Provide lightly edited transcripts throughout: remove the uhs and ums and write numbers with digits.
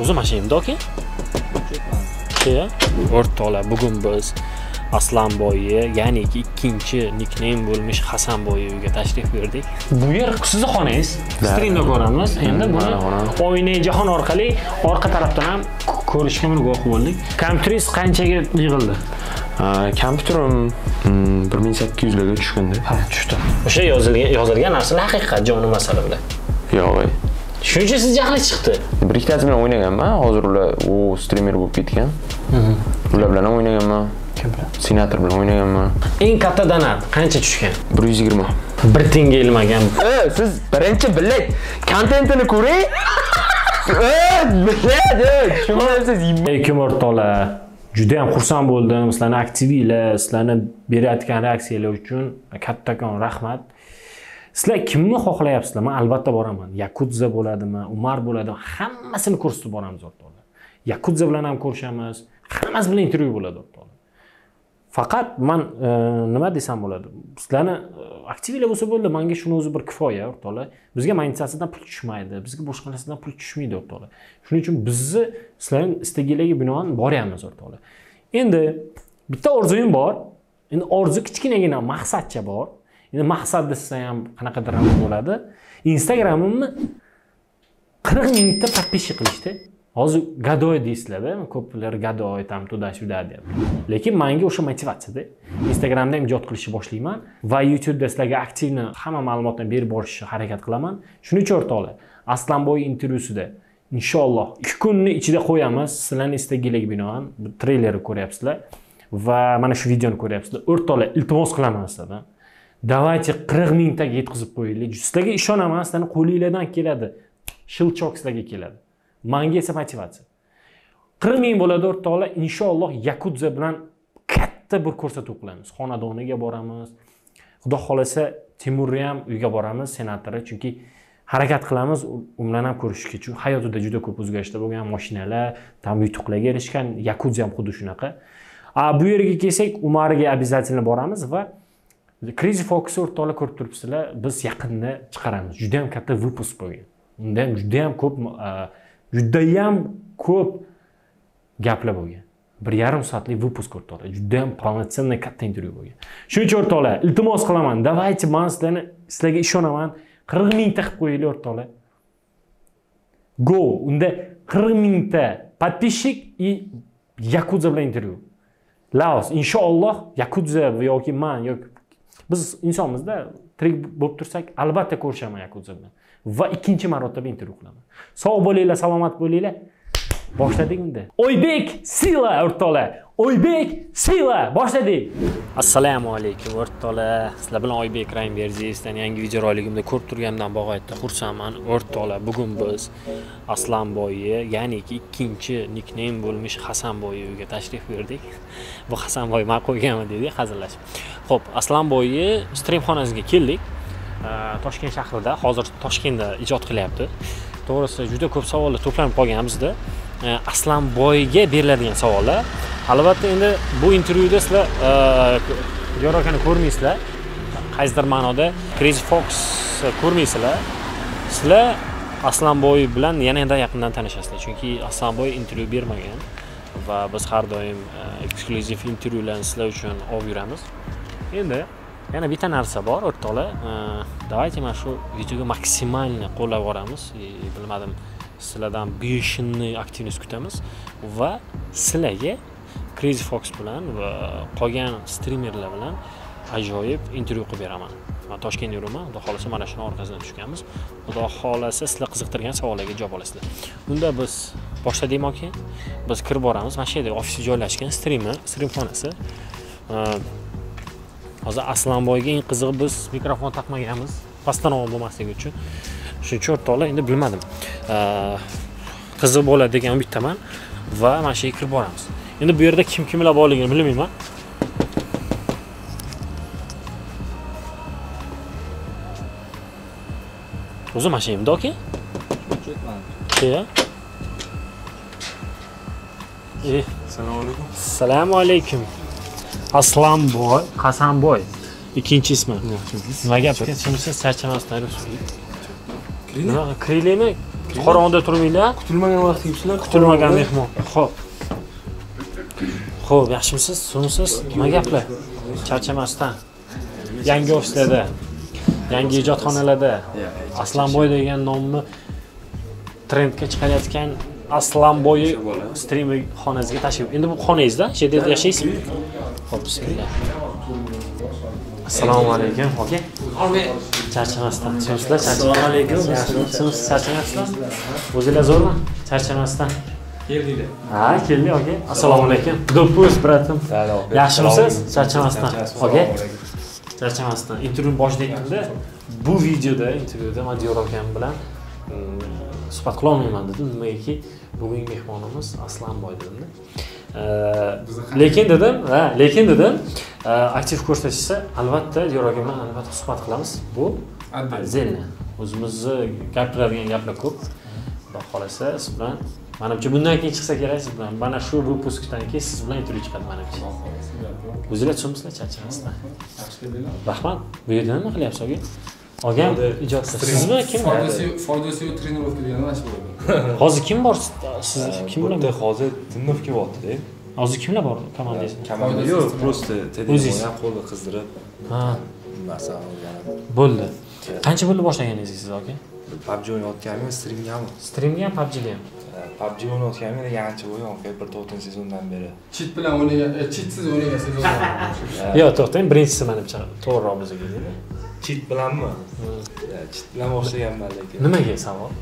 O'zi mashinamda aka? Ya, o'rtoqlar, bugun biz Aslanboyi, ya'ni ikkinchi nickname bo'lmish Hasanboy uyiga tashrif buyurdik. Bu yer sizni xonangiz. Streamda ko'ramiz. Endi buni Oynai jahon orqali orqa tarafdan ham ko'rishga muvaffaq bo'ldik. Kompyuteringiz qanchaga yig'ildi? Kompyuterim 1800 larga tushgandi. Ha, tushdi. O'sha yozilgan narsalar haqiqat joni masala bilan. Yo'q. Shuncha siz jahli chiqdi. Bir ikkitasi bilan o'ynaganman. Hozir ular streamer bo'lib ketgan. Ular bilan ham o'ynaganman. Senator bilan o'ynaganman. Eng katta donat qancha tushgan? 120. 1 tenge ilmagan. Siz birinchi bilak kontentini ko'ring. Biladi. Tushunmayapsiz. Alaykum o'rtoqlar. Juda ham xursand bo'ldim. Sizlarni aktivinglar, sizlarni berayotgan reaksiyalar uchun kattakon rahmat. Sizlar kimni xohlayapsizlar? Men albatta boraman. Yakudza bo'ladimi, Umar bo'ladimi? Hammasini ko'rsatib boramiz o'rtoqlar. Yakudza bilan ham ko'rishamiz. Hammasi bilan intervyu bo'ladi o'rtoqlar. Faqat men nima desam bo'ladi? Sizlarni aktivinglar bo'lsa bo'ldi. Menga shuni o'zi bir kifoya o'rtoqlar. Bizga monetizatsiyadan pul tushmaydi. Bizga boshqa narsadan pul tushmaydi o'rtoqlar. Shuning uchun bizni sizlarning istaginglarga binoan boryapmiz o'rtoqlar. Endi bitta orzuyim bor. Endi orzu kichkinagina maqsadcha bor. Endi maqsad desa ham qanaqadir ham bo'ladi. Instagramimni 40 mingta подписчик qilishdi. Hozir gadoy deysizlar-da, ko'plar gadoy tam tuda-shuda deyapti. Lekin menga o'sha motivatsiyada Instagramda ham ijod qilishni boshlayman va YouTube'da sizlarga aktivni hamma ma'lumotlarni berib borishga harakat qilaman. Shuning uchun o'rtoqlar, Aslanboy intervyusida inshaalloh 2 kunni ichida qo'yamiz. Sizlarning istaginglarga binoan treylerni ko'ryapsizlar va mana shu videoni ko'ryapsizlar. O'rtoqlar, iltimos qilaman sizlardan. Давайте 40 mingtaga yetkazib qo'yaylik. Sizlarga ishonaman, sizlarning qo'lingizdan keladi. Shilchoq sizlarga keladi. Menga esa motivatsiya. 40 ming bo'ladi o'rtoqlar. Inshaalloh Yakudza bilan katta bir ko'rsatuv qilamiz. Xonadoniga boramiz. Xudo xolasa Timurni ham uyga boramiz, senatorga, chunki harakat qilamiz u bilan ham ko'rishishga. Chunki hayotida juda ko'p o'zgarishlar bo'lgan, mashinalar, tam yutuqlarga erishgan, Yakudza ham xuddi shunaqa. Bu yerga kelsak, Umarga обязательно boramiz va Crazy Fox o'rtoqlar ko'rib turibsizlar. Biz yaqinda chiqaramiz. Juda ham katta выпуск bo'lgan. Unda ham juda ham ko'p gaplar bo'lgan. 1,5 soatlik выпуск o'rtoqlar. Juda ham полноценный katta intervyu bo'lgan. Shuning uchun o'rtoqlar, iltimos qilaman. Давайте men sizlarga ishonaman. 40 mingta qilib qo'yaylik o'rtoqlar. Go. Unda 40 mingta подписчик и Yakudza bilan intervyu. Laos, inshaalloh Yakudza yoki men yoki biz insonmizda tirik bo'lib tursak, albatta ko'rishaman Yakudza bilan. Va ikkinchi marotaba intervyu qilaman. Sog' bo'linglar, salomat bo'linglar. Boshladik unda. Oybek Sila o'rtoqlar. Oybek Sila boshladik. Assalomu alaykum o'rtoqlar. Sizlar bilan Oybek Raymberziyevdan yangi video roligimda ko'rib turganimdan bog'aytda xursandman. O'rtoqlar, bugun biz Aslanboyi, ya'ni ikkinchi nickname bo'lmish Hasanboy uyiga tashrif buyurdik. Bu Hasanboy men qo'yganman dedik hazillashib. Xo'p, Aslanboyi stream xonasiga keldik. Toshkent shahrida, hozir Toshkentda ijod qilyapti. To'g'risi juda ko'p savollar to'planib qolgan bizda. Aslanboyga beriladigan savollar. Albatta endi bu intervyuda sizlar Yorokani ko'rmaysizlar. Qaysidir ma'noda Crazy Fox ko'rmaysizlar. Sizlar Aslanboy bilan yanada yaqindan tanishasizlar. Chunki Aslanboy intervyu bermagan va biz har doim eksklyuziv intervyularni sizlar uchun olib yuramiz. Endi yana bitta narsa bor o'rtoqlar. Давайте mana shu videoga maksimalni qo'llab yuboramiz. Bilmadim, sizlardan 5 aktivnost kutamiz va sizlarga Crazy Fox bilan va qolgan streamerlar bilan ajoyib intervyu qilib beraman. Men Toshkentda yuraman, xudo xolasa mana shuni orqasidan tushganmiz. Xudo xolasa sizlar qiziqtirgan savollarga javob olasizlar. Unda biz boshladik aka. Biz kirib boramiz. Mana shu yerda ofisga joylashgan stream xonasi. Hozir Aslanboyga eng qizig'i biz mikrofon taqmaganmiz, pastanov bo'lmasligi uchun. Shuning uchun o'rtoqlar endi bilmadim. Qiziq bo'ladi degan umiddaman va mana shu yerga kirib boramiz. Endi bu yerda kimlar borligini bilmayman. O'zi mashinamda aka? Ya. Assalomu alaykum. Assalomu alaykum. Aslanboy, Hasanboy. İkinci ismi. Nima gap ketishimsiz charchamasdan yuribsiz. Nima krelemi Qorong'ida turmanglar. Kutilmagan vaqt kelibsizlar. Kutilmagan mehmon. Xo'p. Xo'p, yaxshimisiz? Suvmisiz? Nima gaplar? Charchamasdan. Yangi ofislarda, yangi ijodxonalarda Aslanboy degan nomni trendga chiqarayotgan Aslanboy streaming xonasiga tashrif. Endi bu xonangizda, shu yerda yashaysizmi? Xo'p, bismillah. Assalomu alaykum, aka. Charchamasdan. Sizlar Assalomu alaykum. Siz charchamasizlar? O'zingizlar zo'rmi? Charchamasdan. Keldinglar. Ha, keldik, aka. Assalomu alaykum. Do'pus, bratim. Yaxshimisiz? Charchamasdan. Aka. Charchamasdan. Intervyu boshida aytdim-da, bu videoda, intervyuda men Diyor akam bilan suhbat qila olmayman dedim. Nimagaki bugungi mehmonimiz Aslanboy dedim-da. Lekin dedim, aktiv ko'rsatishsa, albatta Diyor akam bilan albatta suhbat qilamiz. Bu отдельно. O'zimizni gapiradigan gaplar ko'p. Xudo xolasa, siz bilan menimcha bundan keyin chiqsa kerak siz bilan. Mana shu выпускdan keyin siz bilan intervyu chiqadi menimcha. O'zingizlar tushunmisizlar charchamasdan. Rahmat. Bu yerda nima qilyapsiz aka? Ogam ijodsiz. Sizmi kim? Foydasi yo'q trenirovka degani mana shu bo'ladi. Hozir kim bor? Siz kim bilan? Hozir Dimnov kelyapti-da. Hozir kimlar bor komandangizda? Komanda yo'q, просто telefonni qo'lda qizdirib. Ha, Masalan, yana bo'ldi. Qancha bo'ldi boshlaganingiz siz aka? PUBG o'ynayotganimni streamgami? Streamga ham, PUBG'ga ham. PUBG o'ynayotganimni ancha bo'lgan, 1-4 sezondan beri. Cheat bilan o'ynagan, cheatsiz o'ynagan sezon. Yo'q, to'xtang, birinchisi menimcha to'g'riroq bizga deydi. Cheat bilanmi? Cheat bilan boshlaganman lekin. Nimaga savol?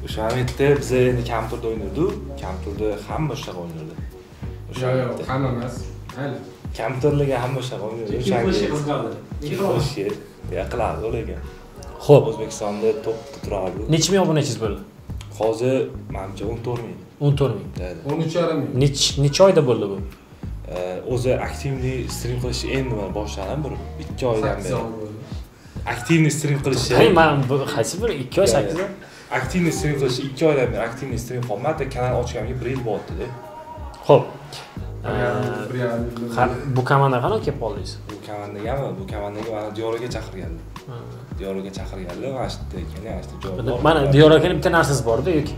O'sha paytda biz endi kompyuterda o'ynardik. Kompyuterda hamma ishlar o'ynardi. Yo'q, hamma emas. Mayli. Kompyuterlarga hamma ishlar o'ynardi. O'sha qiladi lekin. Xo'p, O'zbekistonda topda turardi. necha ming obunachingiz bo'ldi? Hozir menimcha 14 ming. 14 ming. 13,5 ming. Necha oyda bo'ldi bu? O'zi aktivniy stream qilish endi mana boshladim bir 2 oydan beri. Aktivniy stream qilish. Hay, men qaysi bir 2 oy 8 oy? Aktivniy stream qilish 2 oydan beri aktivniy stream qilmadim. Kanal ochganimga 1 yil bo'ldi-da. Xo'p. Bir Bu komanda qanaqa kelib qoldingiz? Bu komandaga mana Diyorga chaqirganlar. Diyorga chaqirganlar, mana shu yerda joy. Mana Diyor akaning bitta narsasi bor-da, yoki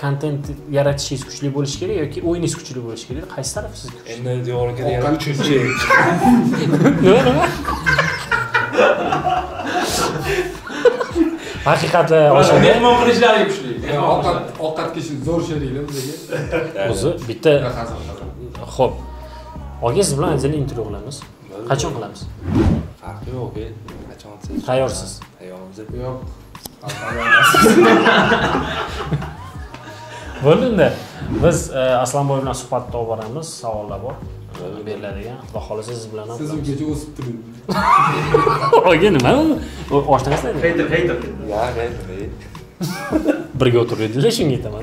kontent yaratishingiz kuchli bo'lishi kerak yoki o'yiningiz kuchli bo'lishi kerak. Qaysi taraf siz? Endi Diyorga yana 3-chi. Nima? Haqiqatda oshadi. mehmon qilishlari kuchli. Ovqat kechish zo'r sheriklar bizga. O'zi bitta. Xo'p. Oga siz bilan ancha intervyu qilamiz. Qachon qilamiz? Farqi yo'q, qachon siz Tayyorsiz. Tayyormiz. Yo'q. Bo'ldi-da. Biz Aslanboy bilan suhbatda olib boramiz, savollar bor. Beriladigan. Xudo xolasa siz bilan ham. Siz ungacha o'sib turing. Oga nima? Oshnasizlar? Hater. Ya, men. Birga o'tirdik, shunga aytaman.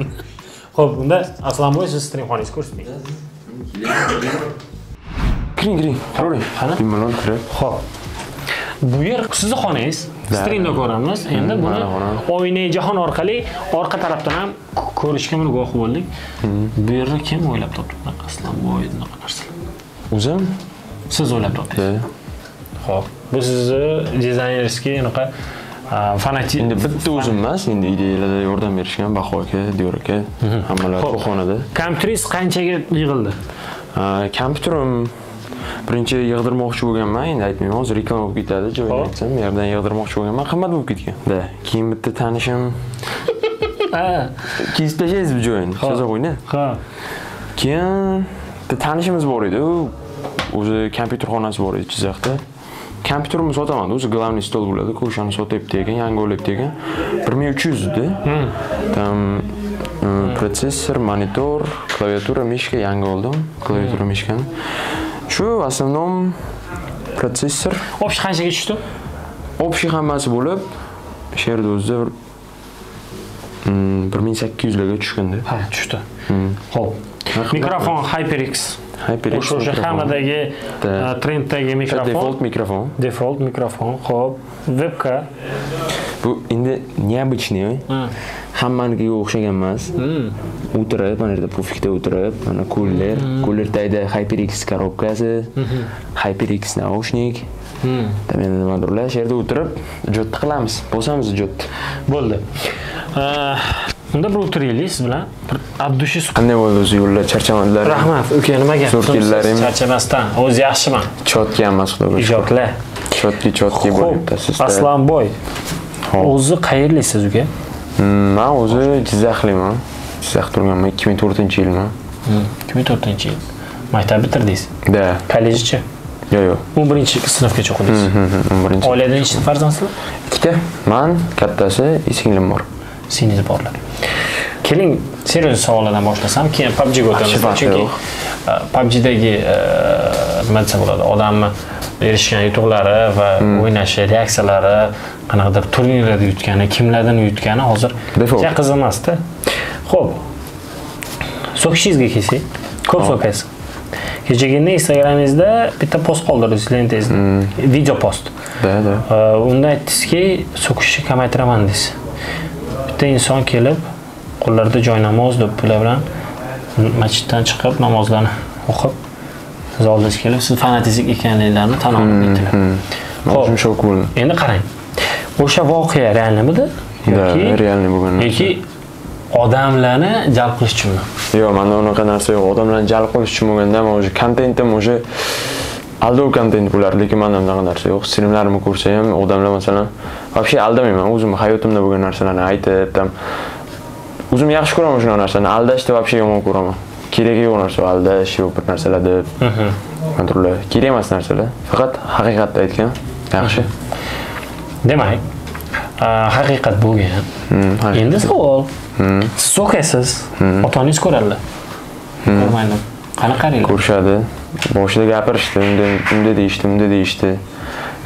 Xo'p, unda Aslanboy siz stream xoningizni ko'rsating. Kiring. Qani? Bemalol kirib. Xo'p. Bu yer sizni xonangiz. Streamda ko'ramiz. Endi buni o'ynay jahon orqali orqa tarafdan ham ko'rishga buni guvoh bo'ldik. Bu yerni kim o'ylab topdi? Aslanboy bunaqa narsalar. O'zim? Siz o'ylab topdingiz. Xo'p. Bu sizni dizaynerskiy anaqa fanatik. Endi bitta o'zim emas, endi ideyalarda yordam berishgan Baho aka, Diyor aka, hammalar bu xonada. Kompyuteringiz qanchaga yig'ildi? Kompyuterim birinchi yig'dirmoqchi bo'lganman, endi aytmayman, hozir reklama bo'lib ketadi, joyini aytsam, yerdan yig'dirmoqchi bo'lganman, qimmat bo'lib ketgan. Da, keyin bitta tanishim kesib tashlaysiz bu joyini, so'za qo'yna. Ha. Keyin bitta tanishimiz bor edi, o'zi kompyuter xonasi bor edi Jizzaxda. Kompyuterimni sotaman, o'zi glavniy stol bo'ladi, o'shani sotyapti ekan, yangi olyapti ekan. 1300 edi. Tam protsessor, monitor, klaviatura, mishka yangi oldim. Klaviatura, mishkani. Shu основном protsessor. Общий qanchaga tushdi? Общий hammasi bo'lib, shu yerda o'zida 1800 larga tushganda. Ha, tushdi. Xo'p. Mikrofon HyperX. O'sha hammadagi trenddagi mikrofon. Default mikrofon. Xo'p. Webka. Bu endi необычный. Hammanikiga o'xshagan emas. O'tirib, mana yerda pufikda o'tirib, mana cooler tagida HyperX korobkasi, HyperX naushnik. Nimadirlar, shu yerda o'tirib ijodni qilamiz. Bosamiz ijodni. Bo'ldi. Unda bir o'tiraylik siz bilan. Bir Abdushi Qanday bo'ldi o'zi yo'llar charchamadlar? Rahmat, uka nima gap? Zo'r kellaring. Charchamasdan, o'zi yaxshiman. Chotki emas xudoga. Ijodlar. Chotki bo'libdi sizda. Aslanboy. O'zi qayerlisiz uka? Men o'zi Jizzaxliman. Jizzax turganman 2004-yilman. 2004-yil. Maktab bitirdingiz? Da. Kollejchi? Yo'q. 11-sinfgacha o'qidingiz. 11. Oilada nechta farzandsizlar? Ikkita. Men kattasi, singlim bor. Singlingiz borlar. Keling, serios savollardan boshlasam, keyin PUBG ga o'tamiz. Chunki PUBGdagi nima desa bo'ladi, odamni erishgan yutuqlari va o'ynashi, reaksiyalari, qanaqadir turnirlarda yutgani, kimlardan yutgani hozir juda qiziq emasda. Xo'p. So'kishingizga kelsak, ko'p so'kasiz. Kechagina Instagramingizda bitta post qoldirdingiz lentangizda. Video post. Da. Unda aytdingizki, so'kishni kamaytiraman deysiz. Bitta inson kelib, qo'llarida joy namoz deb bular bilan masjiddan chiqib namozlarni o'qib, siz oldingizga kelib, siz fanatik ekanliklarini tan olib aytdilar. Xo'p, shok bo'ldim. Endi qarang. O'sha voqea realnimidi? Yoki realni bo'lgan. Yoki odamlarni jalb qilish uchunmi? Yo'q, menda unaqa narsa yo'q. Odamlarni jalb qilish uchun bo'lganda, men o'sha kontentim o'sha aldov kontent bo'lardi, lekin menda unaqa narsa yo'q. Streamlarimni ko'rsa ham odamlar masalan, вообще aldamayman. O'zim hayotimda bo'lgan narsalarni aytib, o'zim yaxshi ko'raman o'sha narsani. Aldashni вообще yomon ko'raman. Keragi yo'q narsa aldash, yo'q bir narsalar deb. Kontrol. Kerak emas narsalar. Faqat haqiqatni aytgan yaxshi. Demak, haqiqat bo'lgan. Endi savol. Siz so'kasiz, otangiz ko'radilar. Ko'rmaydi. Qani qaranglar. Ko'rishadi. Boshida gapirishdi, unda deyishdi.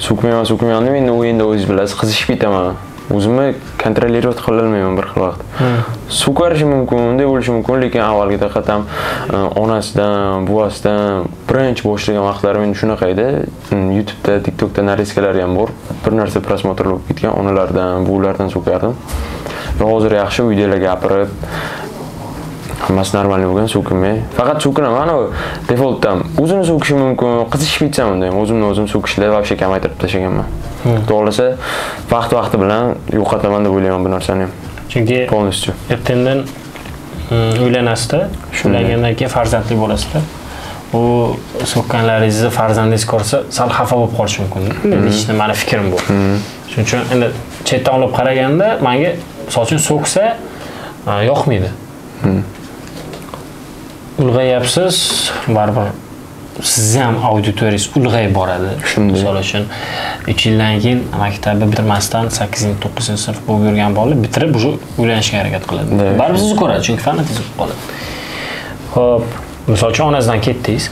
So'kmayman deb endi o'yinda o'zingiz bilasiz, qizishib ketaman. O'zimni kontrolировать qila olmayman bir xil vaqt. So'karishi mumkin, unday bo'lishi mumkin, lekin avvalgida qatam onasidan, buvasidan birinchi boshlagan vaqtlarim endi shunaqa edi. YouTube'da, TikTok'da nariskalar ham bor. Bir narsa prosmotr bo'lib ketgan, onalardan, buvilardan so'kardim. Hozir yaxshi uydalar gapirib, hammasi normal bo'lgan, so'kinmay. Faqat so'kinaman, defaultdan o'zimni so'kishim mumkin, qizishib ketsam unday. O'zim so'kishni vaqtga kamaytirib tashlaganman. To'g'risi, vaqti bilan yo'qotaman deb o'ylayman bu narsani ham. Chunki polностью. Ertandan uylanasizda, uylangandan keyin farzandli bo'lasizda. U so'kkanlaringizni farzandingiz ko'rsa, sal xafa bo'lib qolishi mumkin. Deyishni meni fikrim bu. Shuning uchun endi chetdan olib qaraganda, menga so'chun so'ksa yoqmaydi. Ulg'ayapsiz, baribir sizni ham auditoriyangiz ulg'ayib boradi. Misol uchun 3 yildan keyin maktabni bitirmasdan 8-9-sinf bo'lib yurgan bola bitirib уже uylanishga harakat qiladi. Baribir sizni ko'radi, chunki fanatik bo'lib qoladi. Xo'p, misol uchun onangizdan ketdingiz.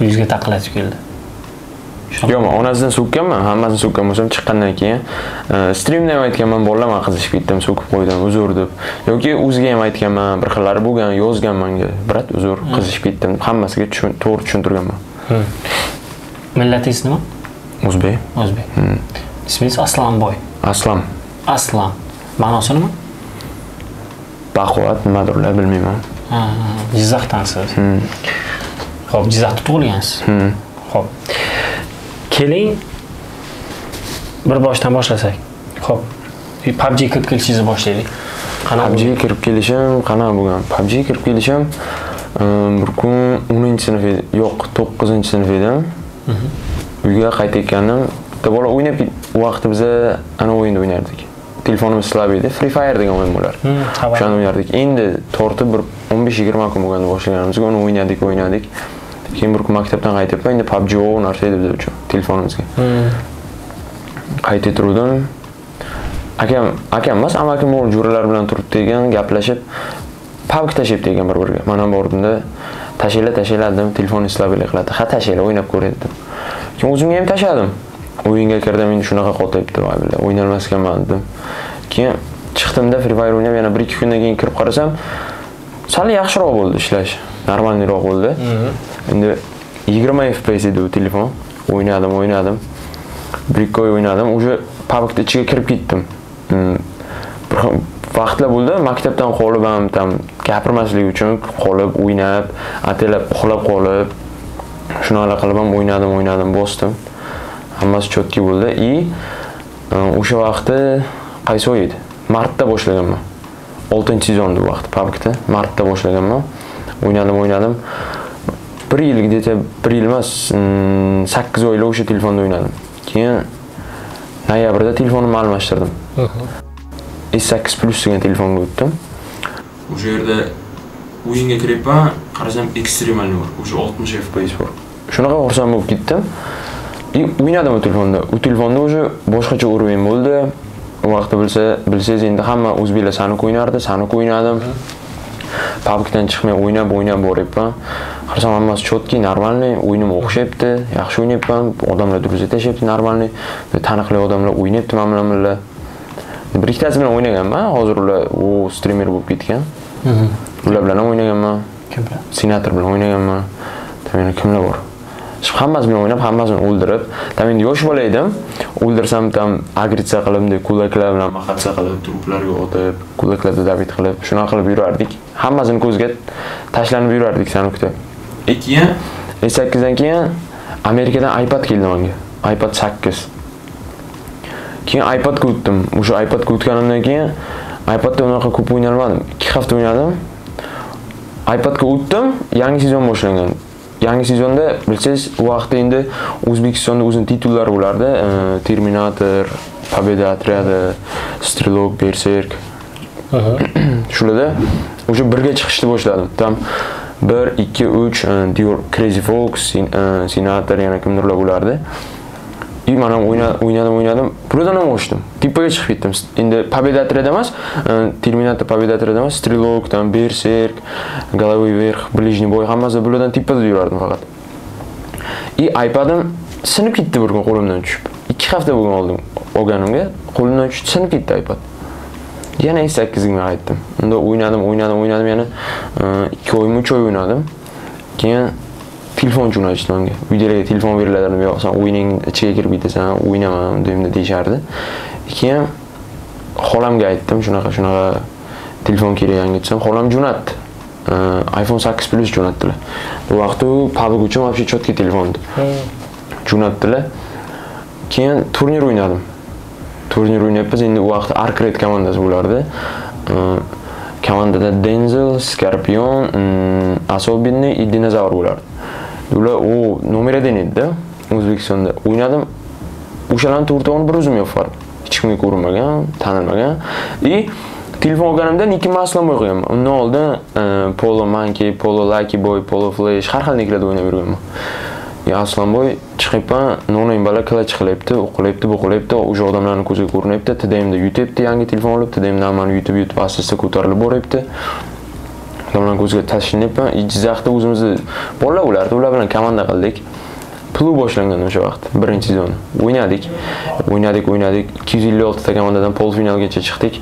Uyingizga taqillatib keldi. Yo'q, men onasidan so'kkanman, hammasini so'kkan bo'lsam chiqqandan keyin streamda ham aytganman, bolaman qizishib ketdim, so'kib qo'ydim, uzr deb. Yoki o'ziga ham aytganman, bir xillari bo'lgan, yozgan menga, brat, uzr, qizishib ketdim, hammasiga to'g'ri tushuntirganman. Millatingiz nima? O'zbek. O'zbek. Ismingiz Aslanboy. Aslan. Ma'nosi nima? Baquvvat, nimadirlar bilmayman. Jizzaxdansiz. Xo'p, Jizzaxda tug'ilgansiz. Xo'p. Keling, bir boshdan boshlasak. Xo'p, PUBG kirib kelishingizni boshlaylik. PUBG kirib kelishim qanaqa bo'lgan? PUBG kirib kelishim bir kun 10-sinf edi, yo'q, 9-sinf edim. Uyga qaytayotgandim. Bitta bola o'ynab, u vaqtda biz ana o'yinda o'ynardik. Telefonimiz slab edi, Free Fire degan o'yin bo'lar. O'shani o'ynardik. Endi tortib bir 15-20 kun bo'lganda boshlaganimizga uni o'ynadik. Keyin bir kun maktabdan qaytib, endi PUBG o'yin narsa edi biz uchun telefonimizga. Qaytib turdim. Akam emas, amakim o'g'il jo'ralar bilan turibdi ekan, gaplashib, PUBG tashibdi ekan bir-biriga. Men ham bordimda, tashayla dedim, telefonni slablik qiladi. Ha, tashayla, o'ynab ko'ray dedim. Keyin o'zimga ham tashladim. O'yinga kirdim, endi shunaqa qolibdi, vallahi o'ynalmas ekanman dedim. Keyin chiqdimda Free Fire o'ynab, yana 1-2 kundan keyin kirib qarasam, sal yaxshiroq bo'ldi ishlash. Normalroq bo'ldi. Endi 20 FPS edi u telefon. O'ynadim. 1-2 oy o'ynadim. O'sha PUBG ichiga kirib ketdim. Bir vaqtlar bo'ldi, maktabdan qolib ham gapirmaslik uchun qolib o'ynab, atalab uxlab qolib, shunaqa qilib ham o'ynadim, bosdim. Hammasi chotki bo'ldi. O'sha vaqtda qaysi o'y edi? martda boshlaganman. 6-sezonda bu vaqt PUBG'da. Martda boshlaganman. O'ynadim. 1 yil где-то 1 yil emas, 8 oylar o'sha telefonda o'ynadim. Keyin noyabrda telefonimni almashtirdim. S8 Plus degan telefonga o'tdim. O'sha yerda o'yinga kiribman, qarasam ekstremalni bor. O'sha 60 FPS bor. Shunaqa xursand bo'lib ketdim. O'ynadim o telefonda. O telefonda o'sha boshqacha uровень bo'ldi. O vaqtda bilsangiz endi hamma o'zbeklar Sanuk o'ynardi, Sanuk o'ynadim. PUBG'dan chiqmay o'ynab boryapman. Qarasam hammasi chotki, normalniy, o'yinim o'xshayapti, yaxshi o'ynayapman, odamlar durust tashyapti, normalniy. Taniqli odamlar o'ynayapti mana bilan. Bir ikkitasi bilan o'ynaganman, hozir ular streamer bo'lib ketgan. Ular bilan ham o'ynaganman. Kimlar? Senator bilan o'ynaganman. Yana kimlar bor? Hammasi bilan o'ynab, hammasini o'ldirib, endi yosh bola edim. O'ldirsam ham agritsiya qilib, kulaklar bilan maqatsa qilib, truplarga otib, kulaklarda david qilib, shunaqa qilib yurardik. Hammasini ko'zga tashlanib yurardik Sanukda. Keyin S8dan keyin Amerikadan iPad keldi menga. iPad 8. Keyin iPadga o'tdim. O'sha iPadga o'tganimdan keyin iPadda unaqa ko'p o'ynalmadim. 2 hafta o'ynadim. iPadga o'tdim, yangi sezon boshlangan. Yangi sezonda bilsangiz, u vaqtda endi O'zbekistonda o'zining titullari bo'lardi. Terminator, Победа отряда, Strelok, Berserk. Shularda o'sha birga chiqishni boshladim. Tam 1, 2, 3 Dior, Crazy Fox, Senator yana kimdirlar bo'lardi. Mana o'ynadim. Buradan ham o'shdim. Tipaga chiqib ketdim. Endi Победа отряда emas, Terminator Победа отряда emas, Strelok, tam Berserk, Головой вверх, Ближний бой hammasi bulardan tipada yurardim faqat. iPad'im sinib ketdi bir kun qo'limdan tushib. 2 hafta bo'lgan olganimga qo'limdan tushib sinib ketdi iPad. Yana S8ga qaytdim. Unda o'ynadim yana 2 oymi 3 oy o'ynadim. Keyin telefon jo'natishdi menga. Uydagilarga telefon beriladi, yo'q, sen o'yining ichiga kirib ketasan, o'ynama deyimda deyishardi. Keyin xolamga aytdim, shunaqa telefon kerak yangi desam, xolam jo'natdi. iPhone 8 Plus jo'natdilar. Bu vaqtda PUBG uchun вообще chotki telefondi. Jo'natdilar. Keyin turnir o'ynadim. Turnir o'ynayapmiz. Endi u vaqtda Arcade komandasi bo'lardi. Komandada Denzel, Scorpion, Особенный и Dinozavr bo'lardi. Ular nomer 1 edi O'zbekistonda. O'ynadim. O'shalarning to'rtovini bir o'zim yo'qar. Hech kimga ko'rinmagan, tanilmagan. Telefon olganimda nickimni Aslanboy qo'yganman. Undan oldin Polo Monkey, Polo Lucky Boy, Polo Flash har xil nicklarda o'ynab yurganman. Aslanboy chiqibman, no'ning bala klach qilyapti, o'qilyapti, bo'qilyapti, o'sha odamlarning ko'ziga ko'rinyapti, tdmda yutyapti, yangi telefon olib, tdmdan mani yutib asta-asta ko'tarilib boryapti. Ularning ko'ziga tashlanyapman. Jizzaxda o'zimizni bolalar bo'lardi, ular bilan komanda qildik. Pulu boshlangan o'sha vaqt, birinchi sezon. O'ynadik. 256 ta komandadan polfinalgacha chiqdik.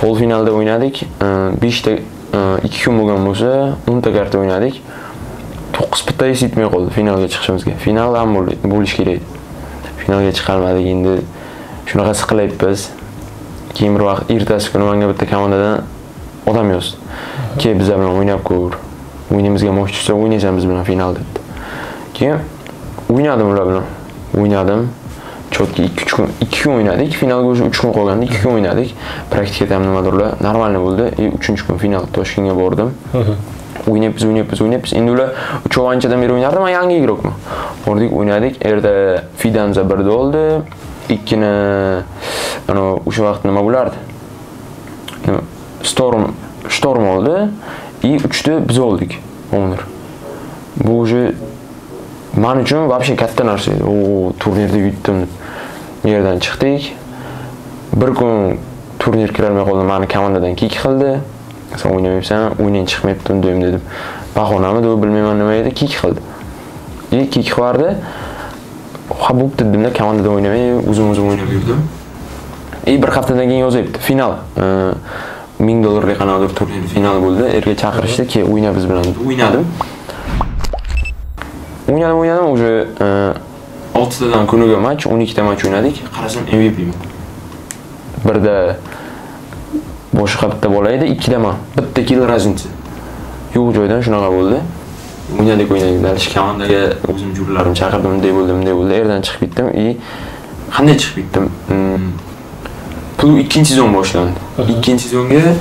Polfinalda o'ynadik. 5 ta 2 kun bo'lgan bo'lsa, 10 ta karta o'ynadik. 9 bitta yetmay qoldi finalga chiqishimizga. Final ham bo'lish kerak edi. Finalga chiqolmadik, endi shunaqa siqilyapmiz. Keyin bir vaqt ertasi kuni menga bitta komandadan odam yozdi. Ke biz bilan o'ynab ko'r. O'yinimizga mo'sh tushsa o'ynaysan biz bilan finalda dedi. Keyin o'ynadim ular bilan. O'ynadim. Chotki 2 kun o'ynadik. Finalga o'sha 3 kun qolganda 2 kun o'ynadik. Praktikada ham nimadirlar, normal bo'ldi. 3-chi kun final Toshkentga bordim. O'ynayapmiz. Endi ular 3-anchadan beri o'ynardi, men yangi igrokman. Bordik, o'ynadik. Erta Fidanza 1da oldi. 2ni o'sha vaqt nima bo'lardi? Storm oldi. 3ta biz oldik. Onur. Bu o'sha men uchun вообще katta narsa edi. Turnirda yutdim. Yerdan chiqdik. Bir kun turnir kirolmay qoldim. Meni komandadan kick qildi. Sen o'ynamaysan, o'yindan chiqmayaptim dedim. Bahonami deb bilmayman nima edi, kick qildi. Kick qildi. Habib dedimda komandada o'ynamay, o'zim o'ynab yurdim. Bir haftadan keyin yozyapti final. $1000 qanaqadir turnir final bo'ldi. Erga chaqirishdi, "Ke o'yna biz bilan." O'ynadim. O'sha 6 tadan kuniga match, 12 ta match o'ynadik. Qarasam MVP'man. Birda boshqa bitta bola edi, 2 da men. Bitta kill raznica. Yo'q joydan shunaqa bo'ldi. O'ynadik. Dalish komandaga o'zim jurlarim chaqirdim, bunday bo'ldi. Erdan chiqib ketdim. Qanday chiqib ketdim? Pul ikkinchi sezon boshlandi. Ikkinchi sezonga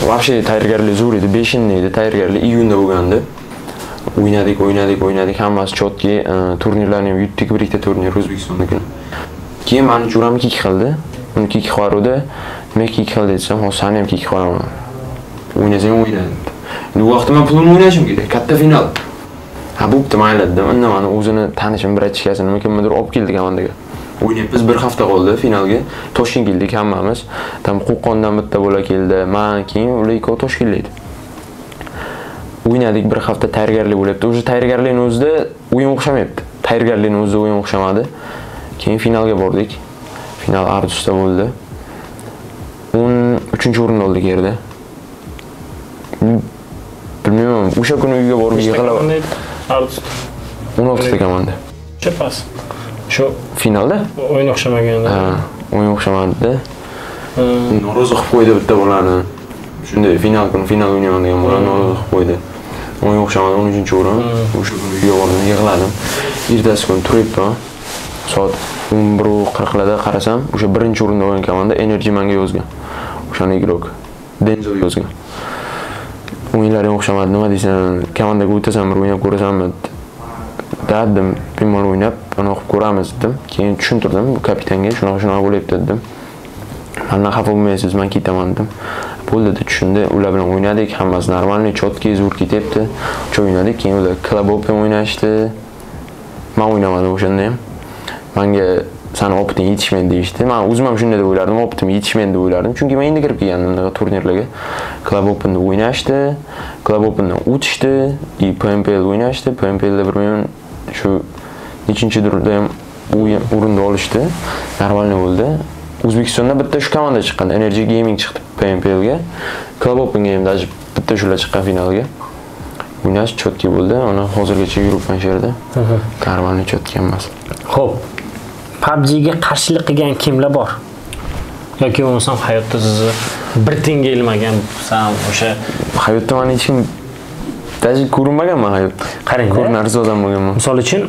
вообще tayyorgarlik zo'r edi. 5-edi tayyorgarlik iyunda bo'lgandi. O'ynadik, hammasi chotki, turnirlarni ham yutdik, bir ikkita turnir O'zbekistonniki. Keyin meni juram kick qildi. Uni kick qildi. Men kick qildi desam, "Hozir seni ham kick qilaman. O'ynasang o'yna." Bu vaqtda men pulni o'ynashim kerak. Katta final. Ha, bo'pti, mayli dedim. Undan meni o'zini tanishim bir aytishgasi, nima kimdir olib keldik komandaga. O'ynayapmiz, bir hafta qoldi finalga. Toshkentga keldik hammamiz. Tam Qo'qondan bitta bola keldi. Men keyin ular ikkovi Toshkentga edi. O'ynadik, bir hafta tayyorgarlik bo'lyapti. O'sha tayyorgarlikning o'zida o'yin o'xshamayapti. Tayyorgarlikning o'zida o'yin o'xshamadi. Keyin finalga bordik. Final Ardusda bo'ldi. 13-o'rinda oldik yerda. Bilmayman, o'sha kuni uyga borib yig'ilib Ardusda 16 ta komanda. Chepas. Shu finalda o'yin o'xshamaganda. Ha, o'yin o'xshamadi. Norozi qilib qo'ydi bitta bolani. Shunday final o'ynayman degan bola norozi qilib qo'ydi. O'yin o'xshamadi, 13-o'rin. O'sha kuni uyga bordim, yig'ladim. Ertasi kuni turibman. Soat 11:40larda qarasam, o'sha birinchi o'rinda o'yin komanda Energy menga yozgan. O'shani igrok Denzo yozgan. O'yinlaring o'xshamadi, nima deysan? Komandaga o'tasan, bir o'ynab ko'rasanmi? Dedim, bemalol o'ynab, buni qilib ko'ramiz dedim. Keyin tushuntirdim bu kapitanga, shunaqa bo'lyapti dedim. Mendan xafa bo'lmaysiz, men ketaman dedim. Bo'ldi deb tushundi. Ular bilan o'ynadik, hammasi normalniy, chotki, zo'r ketyapti. O'ynadik, keyin ular Club Open o'ynashdi. Men o'ynamadim o'shanda ham. Menga sani opiting yetishmaydi deyishdi. Men o'zim ham shunday deb o'ylardim, opitim yetishmaydi deb o'ylardim. Chunki men endi kirib kelgandim turnirlarga. Club Open'da o'ynashdi, Club Open'dan o'tishdi, PMPL o'ynashdi. PMPLda bilmayman shu nechinchidirda ham o'rinda olishdi. Normalniy bo'ldi. O'zbekistonda bitta shu komanda chiqqan, Energy Gaming chiqdi PMPLga. Club Open'ga ham даже bitta shular chiqqan finalga. O'ynash chotki bo'ldi. Uni hozirgacha yuribman shu yerda. Normalniy chotki emas. Xo'p. PUBG'ga qarshilik qilgan kimlar bor? Yoki bo'lmasam hayotda sizni bir tinga ilmagan san o'sha hayotda men hech kim даже ko'rmaganman hayot. Qarang, ko'rinarsiz odam bo'lganman. Misol uchun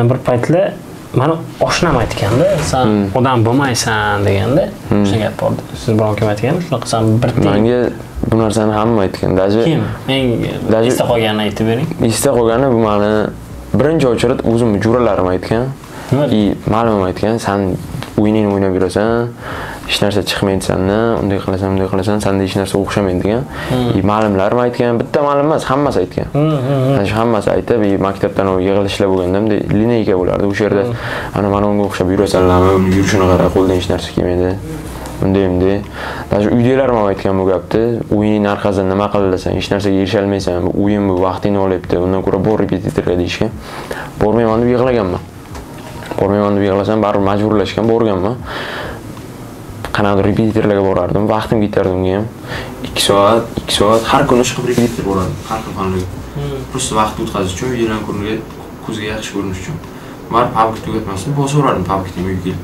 bir paytlar meni oshnam aytganda, sen odam bo'lmaysan deganda, o'sha gap bordi. Siz biron kim aytgan? Shunaqa sen bir ting. Menga bu narsani hamma aytgan. Даже kim? Eng esda qolganini aytib bering. Esda qolgani bu meni birinchi o'chirat o'zim juralarim aytgan. Ma'lum aytgan, sen o'yiningni o'ynab yurasan, hech narsa chiqmaydi sendan, unday qilasan, senda hech narsa o'xshamaydi degan. Ma'lumlarim aytgan, bitta ma'lum emas, hammasi aytgan. Shu hammasi aytib, maktabdan yig'ilishlar bo'lganda, lineyka bo'lardi. O'sha yerda ana mana unga o'xshab yurasanlarmi, uni yurishini qara, qo'ldan hech narsa kelmaydi. Unday. Даже uydagilarim ham aytgan bu gapni, o'yinning orqasidan nima qilasan, hech narsaga erisha olmaysan, bu o'yin bu vaqtingni olyapti, undan ko'ra bor repetitorga deyishgan. Bormayman deb yig'laganman. Bormayman deb yig'lasam, baribir majburlashgan, borganman. Qanaqadir repetitorlarga borardim, vaqtim ketardi unga ham. 2 soat har kuni chiqib repetitor bo'lardim, har xil fanlarga. Prosta vaqt o'tkazish uchun, uydan ko'riniga, ko'zga yaxshi ko'rinish uchun. Barib PUBG tugatmasdan bosaverardim PUBGdan uyga kelib.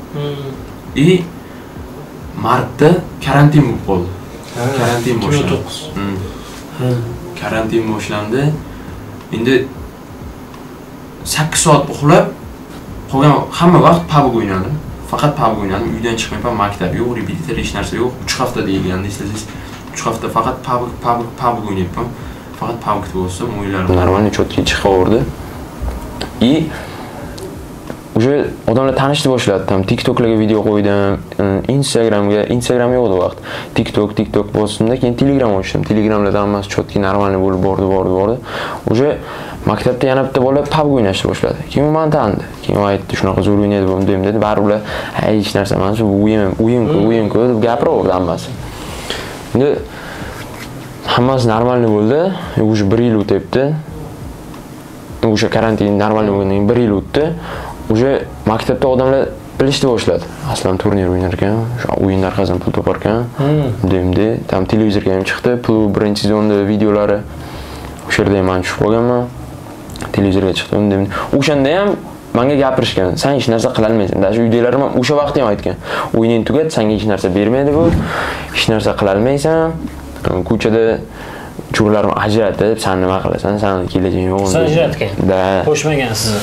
Martda karantin bo'lib qoldi. Karantin boshlandi. Karantin boshlandi. Endi 8 soat uxlab, qolgan hamma vaqt PUBG o'ynadim. Faqat PUBG o'ynadim. Uydan chiqmayman, maktab yo'q, repetitor hech narsa yo'q. 3 hafta deyilganda eslasangiz, 3 hafta faqat PUBG o'ynayapman. Faqat PUBG bo'lsa, o'yinlarim normalniy chotga chiqaverdi. O'sha odamlar tanishni boshladi. TikToklarga video qo'ydim, Instagram yo'q edi vaqt. TikTok bosimda, keyin Telegram ochdim. Telegramlarda hammasi chotki normalniy bo'lib bordi. O'sha maktabda yana bitta bola PUBG o'ynashni boshladi. Keyin meni tanidi. Keyin u aytdi, shunaqa zo'r o'ynaydi bunday dedi. Baribir ular hech narsa emas, bu o'yin-ku deb gapiraverdi hammasi. Endi hammasi normalniy bo'ldi. O'sha 1 yil o'tibdi. O'sha karantin normalniy bo'lgandan keyin 1 yil o'tdi. O'sha maktabda odamlar bilishni boshladi. Aslan turnir o'ynar ekan, shu o'yinlar orqasidan pul topar ekan. Demdi, tam televizorga ham chiqdi. Pul birinchi sezonda videolari o'sha yerda ham tushib qolganman. Televizorga chiqdi, demdi. O'shanda ham menga gapirishgan. Sen hech narsa qila olmaysan. Даже uydagilarim ham o'sha vaqtda ham aytgan. O'yiningni tugat, senga hech narsa bermaydi bu. Hech narsa qila olmaysan. Ko'chada churlarni ajratib, sen nima qilasan? Sen kelajaging yo'q. Sen ajratgan. Da. Qo'shmagan sizni.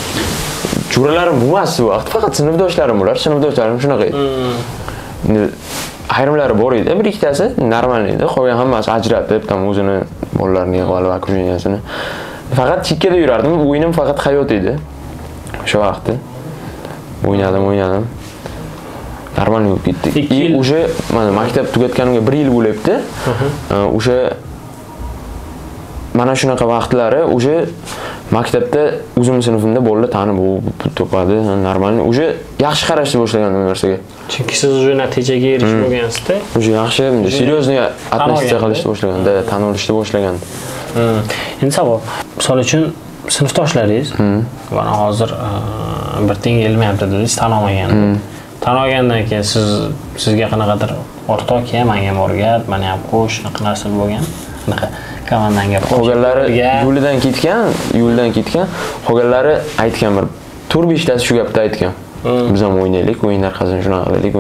Churalarim bo'lmasdi bu vaqt, faqat sinfdoshlarim ular. Sinfdoshlarim shunaqa edi. ayrimlari bor edi, bir ikkitasi normal edi. Qolgan hammasi ajratib, tam o'zini bolalarini yig'ib olib, akuziniyasini. Faqat chekkada yurardim. O'yinim faqat hayot edi. O'sha vaqtda o'ynadim. Normal bo'lib ketdi. O'sha mana maktab tugatganimga 1 yil bo'lyapti. O'sha mana shunaqa vaqtlari o'sha maktabda o'zimning sinfimda bolalar tanib topadi, normal. O'sha yaxshi qarashni boshlagandim bu narsaga. Chunki siz o'sha natijaga erishib bo'lgansizda. O'sha yaxshi, seriozniy atmosfera qilishni boshlaganda, tan olishni boshlaganda. Endi savol, misol uchun sinfdoshlaringiz mana hozir bir tenga ilmayapti dedingiz, tan olmagan. Tan olgandan keyin sizga qanaqadir o'rtoq menga o'rgat, meni ham qo'sh, shunaqa narsa bo'lgan. Shunaqa komandanga qolganlari yo'ldan ketgan, qolganlari aytgan bir 4-5 tasi shu gapni aytgan. Biz ham o'ynaylik, o'yinlar qazan shunaqa qilaylik.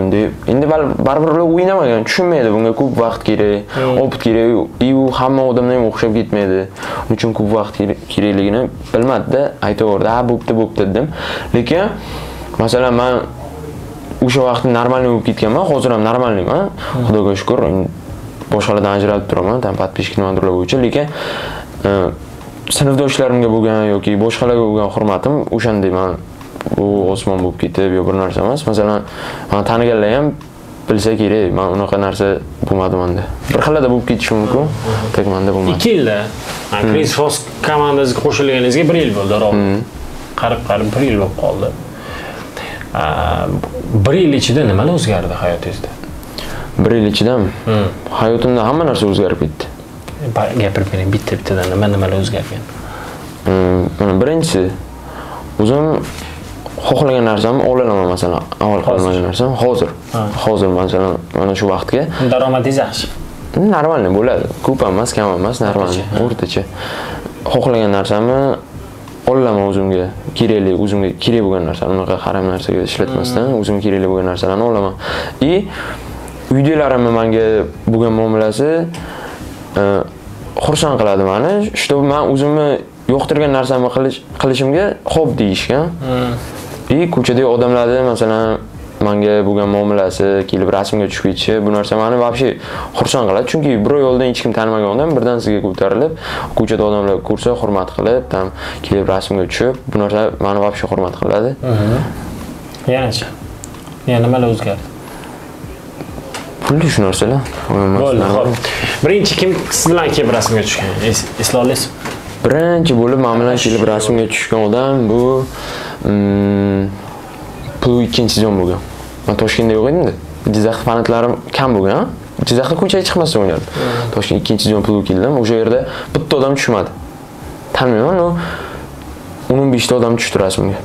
Endi baribir ular o'ynamagan, tushunmaydi, bunga ko'p vaqt kerak, opit kerak. U hamma odamga ham o'xshab ketmaydi. Uning uchun ko'p vaqt kerakligini bilmadi-da, aytaverdi. Ha, bo'pti dedim. Lekin masalan men o'sha vaqtda normal bo'lib ketganman, hozir ham normalman. Xudoga shukr. Boshqalardan ajralib turaman, tam подписчик nimadirlar bo'yicha, lekin sinfdoshlarimga bo'lgan yoki boshqalarga bo'lgan hurmatim o'shanday men u osmon bo'lib ketib yo bir narsa emas. Masalan, men taniganlar ham bilsa kerak, men unaqa narsa bo'lmadi menda. Bir xilda bo'lib ketishi mumkin, tek menda bo'lmadi. 2 yilda Chris Foss komandasiga qo'shilganingizga 1 yil bo'ldi, qarib 1 yil bo'lib qoldi. 1 yil ichida nimalar o'zgardi hayotingizda? 1 yil ichida hayotimda hamma narsa o'zgarib ketdi. Gapirib bering, bitta-bittadan nimalar o'zgargan? Birinchisi, o'zim xohlagan narsamni olaman, masalan, avval qolmagan narsam hozir masalan mana shu vaqtga daromadingiz yaxshi. Normal bo'ladi. Ko'p emas, kam emas, normal, o'rtacha. Xohlagan narsamni olaman o'zimga kerak bo'lgan narsani, unaqa haram narsaga ishlatmasdan o'zimga kerak bo'lgan narsalarni olaman. Uydagilarim menga bo'lgan muomalasi xursand qiladi meni. Shu men o'zimni yo'qtirgan narsamni qilishimga xo'p deyishgan. Ko'chadagi odamlarning masalan menga bo'lgan muomalasi, kelib rasmga tushib ketishi, bu narsa meni вообще xursand qiladi. Chunki bir yo'ldan hech kim tanimagan odam birdan sizga ko'tarilib, ko'chada odamlar ko'rsa hurmat qilib, tam kelib rasmga tushib, bu narsa meni вообще hurmat qiladi. Yana-chi? Yana nimalar o'zgardi? Xuddi shu narsalar. Bo'ldi, xo'p. Birinchi kim siz bilan kelib rasmga tushgan? Eslay olasizmi? Birinchi bo'lib men bilan kelib rasmga tushgan odam bu Pul 2-sezon bo'lgan. Men Toshkentda yo'q edim-da. Jizzax fanatlarim kam bo'lgan. Jizzaxda ko'chaga chiqmasdan o'ynardim. Toshkent 2-sezon pul keldim. O'sha yerda bitta odam tushmadi. Taniyman, 15 ta odam tushdi rasmga.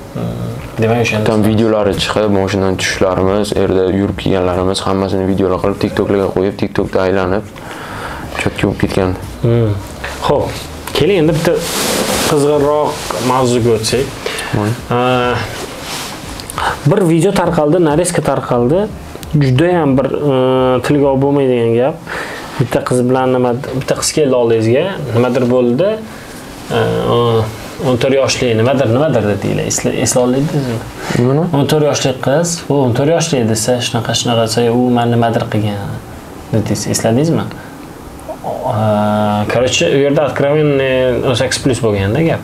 Demak, o'shanda tam videolari chiqib, mashinadan tushishlarimiz, yerda yurib kelganlarimiz hammasini videolar qilib, TikToklarga qo'yib, TikTokda aylanib chatga bo'lib ketgan. Xo'p, keling endi bitta qizg'inroq mavzuga o'tsak. Bir video tarqaldi, nareska tarqaldi. Juda ham bir tilga olib bo'lmaydigan gap. Bitta qiz bilan bitta qiz keldi oldingizga, nimadir bo'ldi. 14 yoshli nimadir dedinglar. Eslay oladingizmi? Nima? 14 yoshli qiz, u 14 yoshli desa, shunaqa desa, u men nimadir qilgan dedingiz. Esladingizmi? Короче, u yerda откровенный 18+ bo'lganda gap.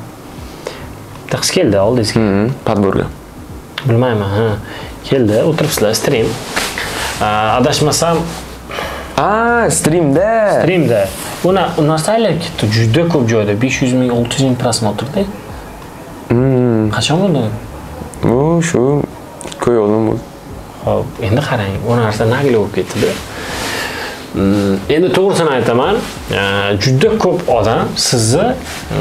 Bitta qiz keldi oldingizga. Podborga. Bilmayman, keldi, o'tiribsizlar, stream. Adashmasam, streamda. Uni narsa aylab ketdi, juda ko'p joyda, 500 ming, 600 ming prosmotrda. Qachon bo'ldi? Bu shu ko'yolim bo'ldi. Xo'p, endi qarang, u narsa nagli bo'lib ketdi-da. Endi to'g'risini aytaman, juda ko'p odam sizni,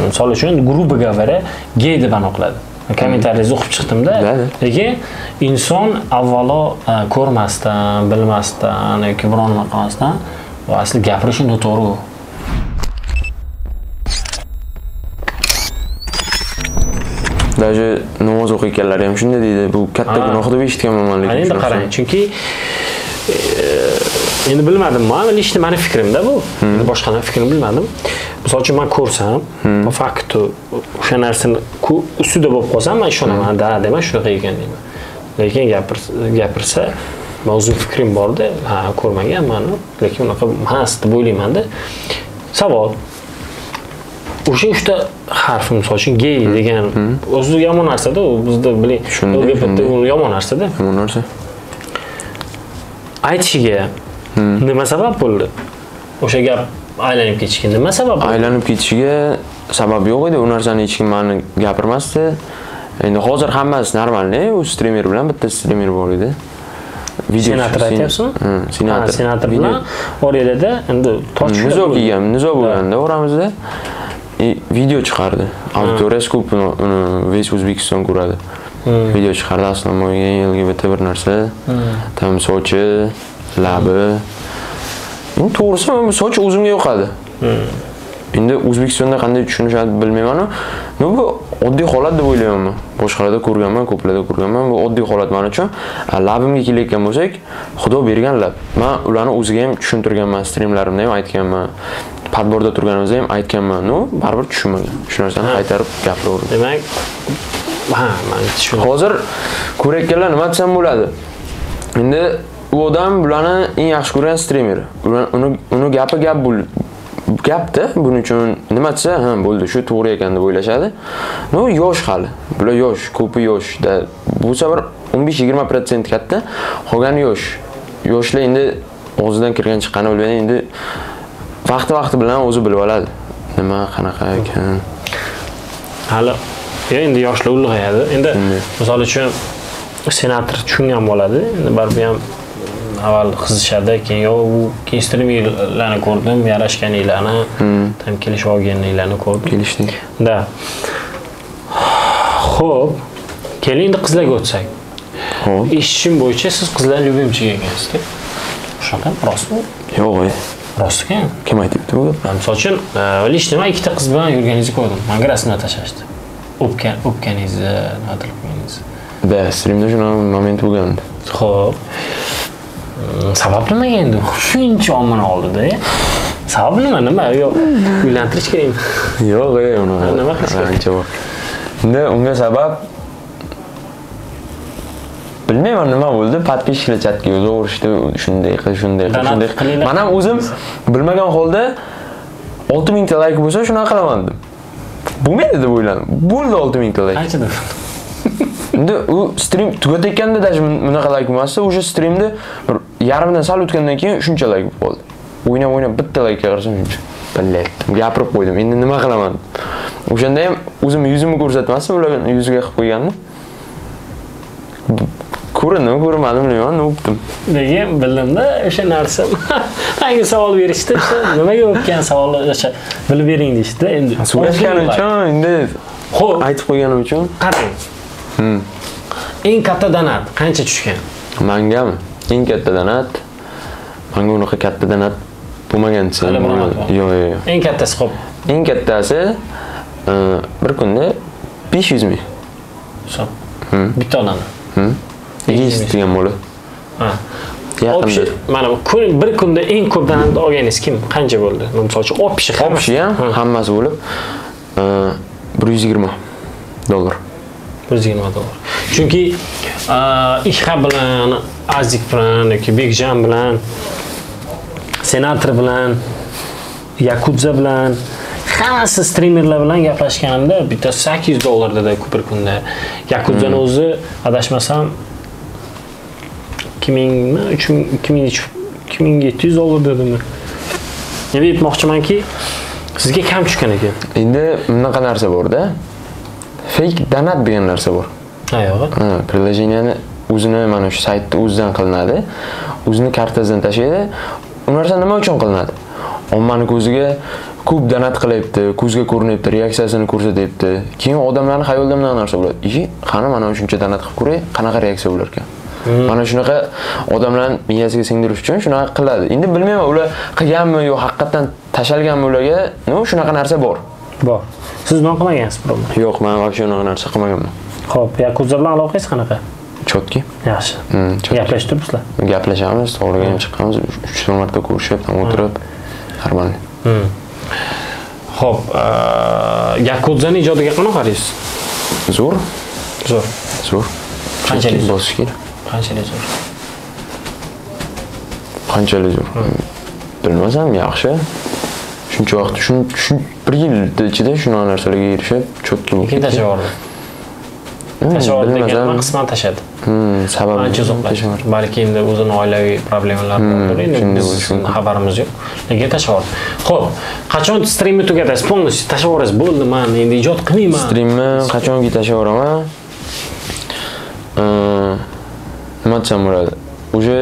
misol uchun, грубо говоря, gay deb aniqladi. Kommentariyingizni o'qib chiqdim-da. Lekin inson avvalo ko'rmasdan, bilmasdan yoki biron narsadan asli gapirishi noto'g'ri. Даже namoz o'qiyotganlar ham shunday deydi. Bu katta gunoh deb eshitganman lekin. Endi qarang, chunki endi bilmadim, lishni meni fikrimda bu. Boshqaning fikrini bilmadim. Misol uchun men ko'rsam, bu fakt o'sha narsani ustida bo'lib qolsam, men ishonaman, demak shunaqa ekan deyman. Lekin gapirsa, Men o'zim fikrim bor-da, ha, ko'rmaganman, lekin unaqa emas deb o'ylayman-da. Savol. O'sha 3 ta harf, misol uchun gay degan o'zi yomon narsa-da, u bizda biling, LGBT yomon narsa-da. Yomon narsa. Aytishiga nima sabab bo'ldi? O'sha gap aylanib ketishiga nima sabab bo'ldi? Aylanib ketishiga sabab yo'q edi. U narsani hech kim meni gapirmasdi. Endi hozir hammasi normal-da, u streamer bilan bitta streamer bor edi. Senator aytyapsizmi? Senator bilan orada endi tortishib nizo bo'lganda oramizda video chiqardi. Auditoriyasi ko'p uni Ves O'zbekiston ko'radi. Video chiqardi, aslında LGBT bir narsa, tam sochi, labi. Endi to'g'risi men soch o'zimga yoqadi. Endi O'zbekistonda qanday tushunishadi bilmayman. Bu oddiy holat deb o'ylayman. Boshqalarda ko'rganman, ko'plarda ko'rganman. Bu oddiy holat men uchun. Labimga kelayotgan bo'lsak, Xudo bergan lab. Men ularni o'ziga ham tushuntirganman, streamlarimda ham aytganman. Padborda turganimizda ham aytganman. Baribir tushunmagan. Shu narsani qaytarib gapiraverdim. Demak, ha, men tushundim. Hozir ko'rayotganlar nima desam bo'ladi? Endi u odam bularni eng yaxshi ko'rgan streamer. Uni gapi gap bo'ldi. Gapda buning uchun nima desa, ha, bo'ldi, shu to'g'ri ekan deb o'ylashadi. Yosh hali. Bular yosh, ko'pi yoshda. Bu safar 15-20% katta, qolgani yosh. Yoshlar endi og'zidan kirgan chiqqani bilmaydi, endi vaqti bilan o'zi bilib oladi. Nima, qanaqa ekan. Hali endi yoshlar ulg'ayadi. Endi misol uchun senator tushungan bo'ladi. Endi baribir ham avval qizishadi, keyin keyin streamerlarni ko'rdim, yarashganinglarni, ham kelishib olganinglarni ko'rdim. Kelishdik. Da. Xo'p, keling endi qizlarga o'tsak. Xo'p. Eshitishim bo'yicha siz qizlar любимчик ekansiz-da. Shunaqa rostmi? Yo'q, rostmi? Kim aytibdi bu gapni? Misol uchun, lishtima ikkita qiz bilan yurganingizni ko'rdim. Menga rasmlar tashashdi. O'pganingizni, nima qilganingizni. Da, streamda shuna moment bo'lgandi. Xo'p. Sabab nima endi? Shuncha ommani oldida. Sabab nima? Yo'q, uylantirish kerakmi? Yo'q, uni nima qilish kerak? Ancha bor. Endi unga sabab bilmayman nima bo'ldi. Podpishchilar chatga yozaverishdi, shunday qil. Men ham o'zim bilmagan holda 6000 ta like bo'lsa shunaqa qilaman dedim. Bo'lmaydi deb o'yladim. Bo'ldi 6000 ta like. Qanchada? Endi u stream tugatayotganda даже bunaqa like bo'lmasa, o'sha streamda bir yarimdan sal o'tgandan keyin shuncha like bo'ldi. O'ynab bitta like qarasam shuncha. Bildim, gapirib qo'ydim. Endi nima qilaman? O'shanda ham o'zim yuzimni ko'rsatmasdim, ularni yuziga qilib qo'ygandim. Ko'rmadim, bilmayman, o'pdim. Lekin bildimda o'sha narsa. Menga savol berishdi, nimaga o'pgan savolni o'sha bilib bering deyishdi. Endi so'rashganim uchun, endi xo'p, aytib qo'yganim uchun. Qarang. Eng katta donat qancha tushgan? Mangami? Eng katta donat. Menga unaqa katta donat bo'lmagan desam. Yo'q. Eng kattasi xo'p. Eng kattasi bir kunda 500 ming. Shu. Bitta odamdan. Degan bo'ladi. Ha. Yaqinda. Mana bir kunda eng ko'p donat olganingiz kim? Qancha bo'ldi? Misol uchun opshi ham hammasi bo'lib $120. $120. Chunki Ishqa bilan, Azik bilan yoki Bekjan bilan, senator bilan, Yakudza bilan hammasi streamerlar bilan gaplashganimda bitta $800 dedi bir kunda. Yakudzani o'zi adashmasam 2700 dedimi. Nima aytmoqchimanki, sizga kam tushgan ekan. Endi bunaqa narsa bor-da. Fake donat degan narsa bor. Ha, yo'q. Приложениeni o'zini mana shu saytda o'zidan qilinadi. O'zini kartasidan tashlaydi. U narsa nima uchun qilinadi? Ommani ko'ziga ko'p donat qilyapti, ko'zga ko'rinyapti, reaksiyasini ko'rsatyapti. Keyin odamlarning xayolida bunaqa narsa bo'ladi. Qani mana shuncha donat qilib ko'ray, qanaqa reaksiya bo'lar ekan? Mana shunaqa odamlarning miyasiga singdirish uchun shunaqa qiladi. Endi bilmayman, ular qilganmi yo haqiqatan tashalganmi ularga, shunaqa narsa bor. Bor. Siz nima qilmagansiz problem? Yo'q, men вообще unaqa narsa qilmaganman. Xo'p, Yakudza bilan aloqangiz qanaqa? Chotki. Yaxshi. Gaplashib turibsizlar? Gaplashamiz, to'g'riga ham chiqqanmiz, 3 marta ko'rishib, ham o'tirib, normal. Xo'p, Yakudzaning ijodiga qanaqa qaraysiz? Zo'r. Qanchalik bosish kerak? Qanchalik zo'r? Qanchalik zo'r? Bilmasam, yaxshi. Shuncha vaqt, bir yil ichida shunaqa narsalarga erishib, cho'tkin Keyin tashlab yubordi. Tashlab degan qisman tashladi. Sababi ancha uzoqlashdi. Balki endi o'zini oilaviy problemalari bordir. Endi bizning xabarimiz yo'q. Lekin tashlab yubordi. Xo'p, qachon streamni tugatasiz? Polностью tashlab yuborasiz. Bo'ldi, men endi ijod qilmayman. Streamni qachonga tashlab yuboraman? Nima desam bo'ladi? O'sha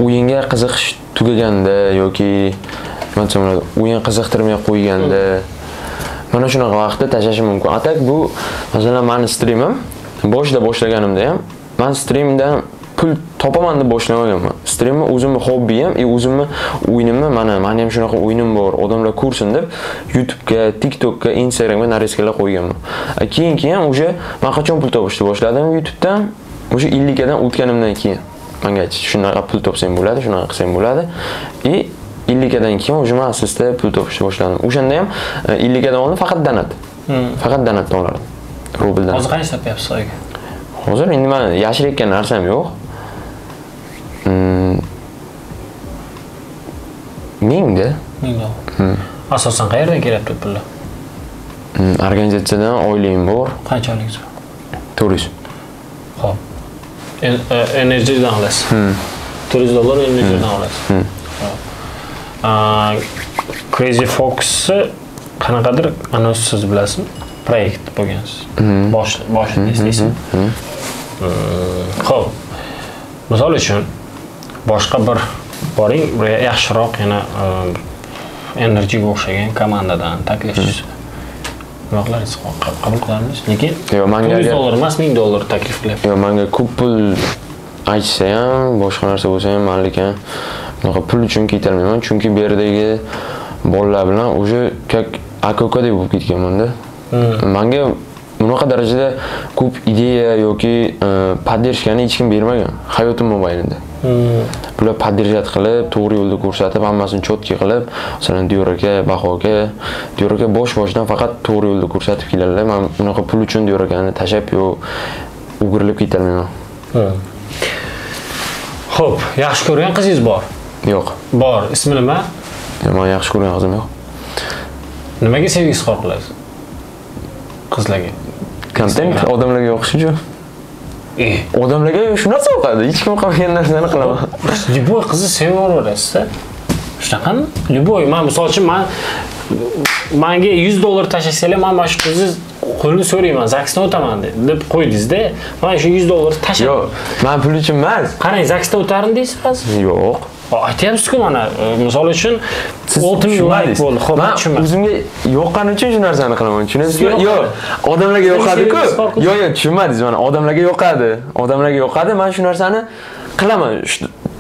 o'yinga qiziqish tugaganda yoki nima desam bo'ladi? O'yin qiziqtirmay qo'yganda mana shunaqa vaqtda tashlashim mumkin. Atak bu masalan meni streamim boshida boshlaganimda ham men streamdan pul topaman deb boshlamaganman. Streamni o'zimning hobbiyim, o'zimni o'yinimni meni ham shunaqa o'yinim bor, odamlar ko'rsin deb YouTube'ga, TikTok'ga, Instagram'ga narsalar qo'yganman. Keyin o'sha men qachon pul topishni boshladim YouTube'dan, o'sha 50 dan o'tganimdan keyin menga shunaqa pul topsam bo'ladi, shunaqa qilsam bo'ladi. 50 dan keyin o'sha men asosda pul topishni boshladim. O'shanda ham 50 dan oldin faqat donat. Faqat donat olardim. Rubldan. Hozir qancha topyapsiz oyga? Hozir endi men yashirayotgan narsam yo'q. 1000 da. 1000 dollar. Asosan qayerdan kelyapti pullar? Organizatsiyadan oyligim bor. Qancha oyligingiz bor? 400. Xo'p. Energiyadan olasiz. 400 dollar energiyadan olasiz. Crazy Fox qanaqadir ana siz bilasizmi? Proyekt bo'lgansiz. Boshida eslaysiz. Xo'p. Misol uchun boshqa bir boring, yaxshiroq yana energiyaga o'xshagan komandadan taklif nima qilarsiz? Qabul qilarmiz. Lekin $100 dollar emas, $1000 taklif qilyapti. Yo'q, menga ko'p pul aytsa ham, boshqa narsa bo'lsa ham, men lekin bunaqa pul uchun ketolmayman, chunki bu yerdagi bolalar bilan o'sha aka-ukadek bo'lib ketganman-da. Menga bunaqa darajada ko'p ideya yoki poddershkani hech kim bermagan hayotim mobaynida. Bular poddershat qilib, to'g'ri yo'lda ko'rsatib, hammasini chotki qilib, masalan, Diyor aka, Baho aka, Diyor aka bosh-boshidan faqat to'g'ri yo'lda ko'rsatib keladilar. Men bunaqa pul uchun Diyor akani tashab yo o'girilib ketolmayman. Xo'p, yaxshi ko'rgan qizingiz bor? Yo'q. Bor. Ismi nima? Men yaxshi ko'rgan qizim yo'q. Nimaga sevgi izhor qilasiz? Qizlarga. Kontent odamlarga yoqishi-chu. Odamlarga shu narsa yoqadi. Hech kim qilmagan narsani qilaman. Любой qizni sevaverasiz-da. Shunaqami? Любой. Men misol uchun menga $100 tashlasanglar, men mana shu qizni qo'lini so'rayman, zaksdan o'taman deb qo'ydingiz-da. Men shu $100 tashlab. Yo'q, men pul uchun emas. Qarang, zaksdan o'tarim deysiz hozir? Yo'q. Aytyapsiz-ku mana, misol uchun 6000 like bo'ldi. Xo'p, men o'zimga yoqqani uchun shu narsani qilaman. Tushunasizmi? Yo'q, odamlarga yoqadi-ku. Yo'q, tushunmadingiz mana. Odamlarga yoqadi. Odamlarga yoqadi, men shu narsani qilaman.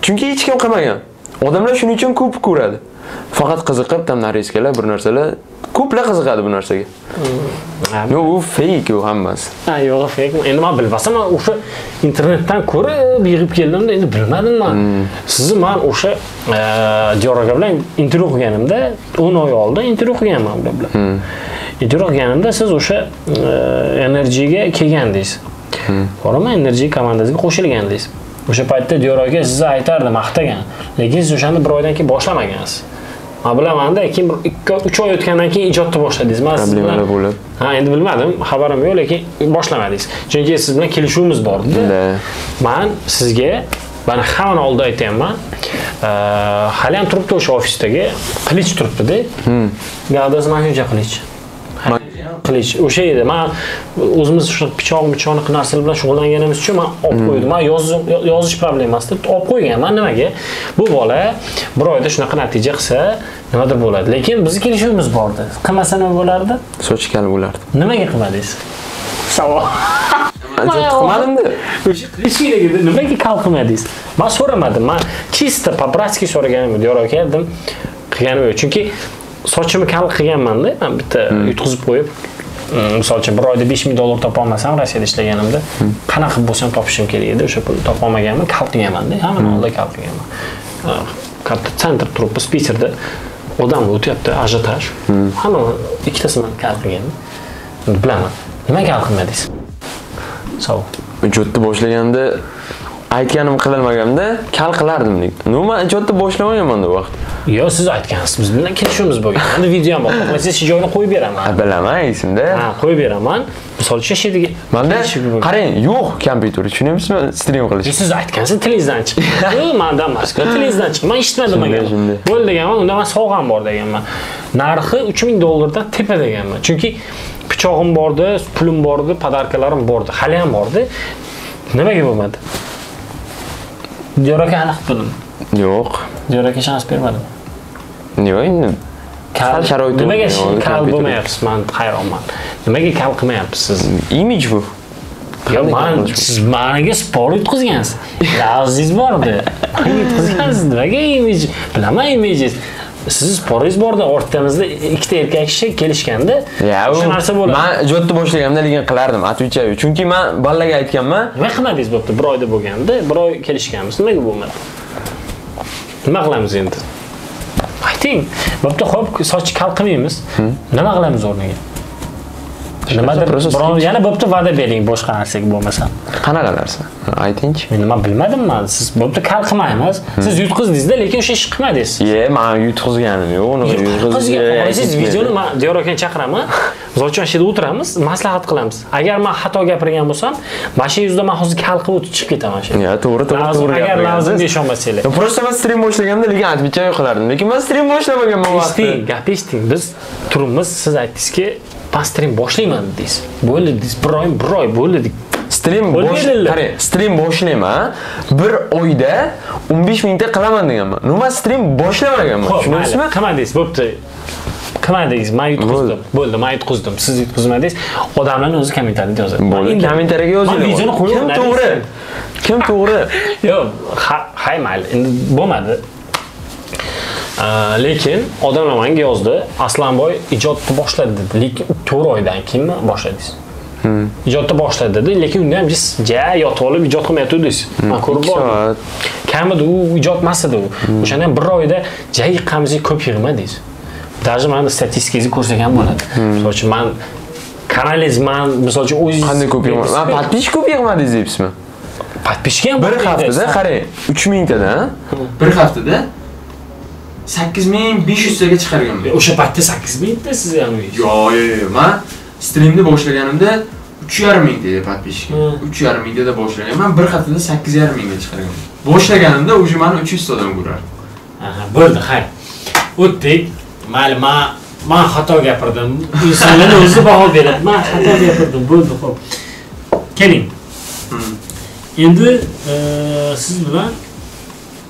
Chunki hech kim qilmagan. Odamlar shuning uchun ko'p ko'radi. Faqat qiziqib, tam narsalar, bir narsalar ko'plar qiziqadi bu narsaga. Yo'q, u fake u hammasi. Ha, yo'q, fake. Endi men bilmasam, men o'sha internetdan ko'rib yig'ib keldim-da, endi bilmadim men. Sizni men o'sha Diyor aka bilan intervyu qilganimda, 10 oy oldin intervyu qilganman ular bilan. Intervyu qilganimda siz o'sha energiyaga kelgandingiz. To'g'rimi? Energiya komandasiga qo'shilgandingiz. O'sha paytda Diyor aka sizni aytardi, maqtagan. Lekin siz o'shani bir oydan keyin boshlamagansiz. Men bilaman-da, keyin 2-3 oy o'tgandan keyin ijodni boshladingiz. Men siz bilan bo'lib. Ha, endi bilmadim, xabarim yo'q, lekin boshlamadingiz. Chunki siz bilan kelishuvimiz bor edi. Men sizga mana hamma oldida aytayapman. Hali ham turibdi o'sha ofisdagi qilich turibdi-da. Gavdas Mahmuja qilich. Qilich o'sha edi. Men o'zimiz shu pichoq-michoqni narsalar bilan shug'ullanganimiz uchun men olib qo'ydim. Men yozish problemasida olib qo'yganman. Nimaga? Bu bola bir oyda shunaqa natija qilsa, nimadir bo'ladi. Lekin bizning kelishuvimiz bor edi. Qilmasa nima bo'lardi? Sochkali bo'lardi. Nimaga qilmadingiz? Savol. Qilmadim-da. O'sha qilishingizda nimaga kal qilmadingiz? Men so'ramadim. Men chista по-братски so'raganim edi. Diyor aka dedim, qilganim yo'q. Chunki sochimni kal qilganman-da, men bitta yutqizib qo'yib, misol uchun bir oyda $5000 topa olmasam, Rossiyada ishlaganimda, qanaqa bo'lsam topishim kerak edi. O'sha pulni topa olmaganman, kal qilganman-da. Hamma oldida kal qilganman. Katta sentr turibdi, Spitsberda odam o'tyapti, ajotaj. Hamma ikkitasini kal qilgan. Bilaman. Nimaga kal qilmadingiz? Savol. Ijodni boshlaganda aytganim qilmaganimda kal qilardim deydi. Men ijodni boshlamaganman u vaqt. Yo, siz aytgansiz, biz bilan kelishuvimiz bo'lgan. Endi video ham bor. Siz shu joyini qo'yib beraman. Bilaman, esimda. Ha, qo'yib beraman. Misol uchun shediga. Menda qarang, yo'q kompyuter, tushunyapsizmi? Stream qilish. Siz aytgansiz tilingizdan chiqdi. Yo'q, menda emas. Tilingizdan chiqdi. Men eshitmadim degan. Bo'ldi deganman, unda men sog'am bor deganman. Narxi $3000 dan tepa deganman. Chunki pichog'im bordi, pulim bordi, podarkalarim bordi, hali ham bordi. Nimaga bo'lmadi? Diyor aka aniq bildim. Yo'q. Diyor aka shans bermadim. Yo'q, endi kal sharoit. Nimaga kal bo'lmayapsiz? Men hayronman. Nimaga kal qilmayapsiz siz? Image bu. Yo, siz menga sport yutqizgansiz. Aziz bordi. Men yutqizgansiz. Nimaga image? Bilaman image. Siz sporingiz borda, o'rtamizda ikkita erkak kishi kelishganda, shu narsa bo'ladi. Men ijodni boshlaganimda lekin qilardim, atvichayu. Chunki men bolalarga aytganman. Nima qilmadingiz bo'pti? Bir oyda bo'lganda, bir oy kelishganmiz. Nimaga bo'lmadi? Nima qilamiz endi? Ayting. Bo'pti, xo'p, soch kal qilmaymiz. Nima qilamiz o'rniga? Nimadir yana bo'pti va'da bering boshqa narsaga bo'lmasa. Qanaqa narsa? Aytingchi. Men nima bilmadim men. Siz bo'pti kal qilmaymiz. Siz yutqizdingiz-da, lekin o'sha ish qilmadingiz. Men yutqizganim yo'q, uni yutqizgan. Siz videoni men Diyor akani chaqiraman. Zo'chon shida o'tiramiz, maslahat qilamiz. Agar men xato gapirgan bo'lsam, mana shu yuzda men hozir kal qilib o'tib chiqib ketaman shu. Ya, to'g'ri. Agar lazim deb ishonmasanglar. Просто men stream boshlaganimda lekin atvichayu qilardim. Lekin men stream boshlamaganman vaqtda. Gap eshiting. Biz turibmiz, siz aytdingizki, stream boshlayman dedingiz. Bo'ldi dedingiz, bir oy bo'ldi dedik. Stream boshlayman. Bir oyda 15000 ta qilaman deganman. Nima stream boshlamaganman. Tushundingizmi? Qilmadingiz, bo'pti. Qilmadingiz, men yutqizdim. Bo'ldi, men yutqizdim. Siz yutqizmadingiz. Odamlarning o'zi kommentariyada yozadi. Bo'ldi, kommentariyaga yozinglar. Videoni qo'ying. Kim to'g'ri? Yo'q, hay mayli. Endi bo'lmadi. Lekin odamlar menga yozdi, Aslanboy ijodni boshladi dedi. Lekin 4 oydan keyin boshladingiz. Ijodni boshladi dedi, lekin unda ham siz yotib olib ijod qilmayotdingiz. Men ko'rib bordim. Kamida u ijod emas edi u. O'shanda ham 1 oyda yiqqanimizga ko'p yig'madingiz. Даже meni statistikangizni ko'rsak ham bo'ladi. Misol uchun men kanalingiz misol uchun o'zingiz qanday ko'p yig'madingiz? Men подписчик ko'p yig'madingiz deyapsizmi? Подписчик ham bir haftada qarang, 3000 tadan, bir haftada 8500 taga chiqarganman. O'sha paytda 8000 ta siz ham uyingiz. Yo'q. Men streamni boshlaganimda 3500 ta подписчик. 3500 da boshlaganman. Bir haftada 8500 ga chiqarganman. Boshlaganimda уже meni 300 tadan ko'rardi. Aha, bo'ldi, hay. O'tdik. Mayli, men xato gapirdim. Insonlar o'zi baho beradi. Men xato gapirdim, bo'ldi, xo'p. Keling. Endi siz bilan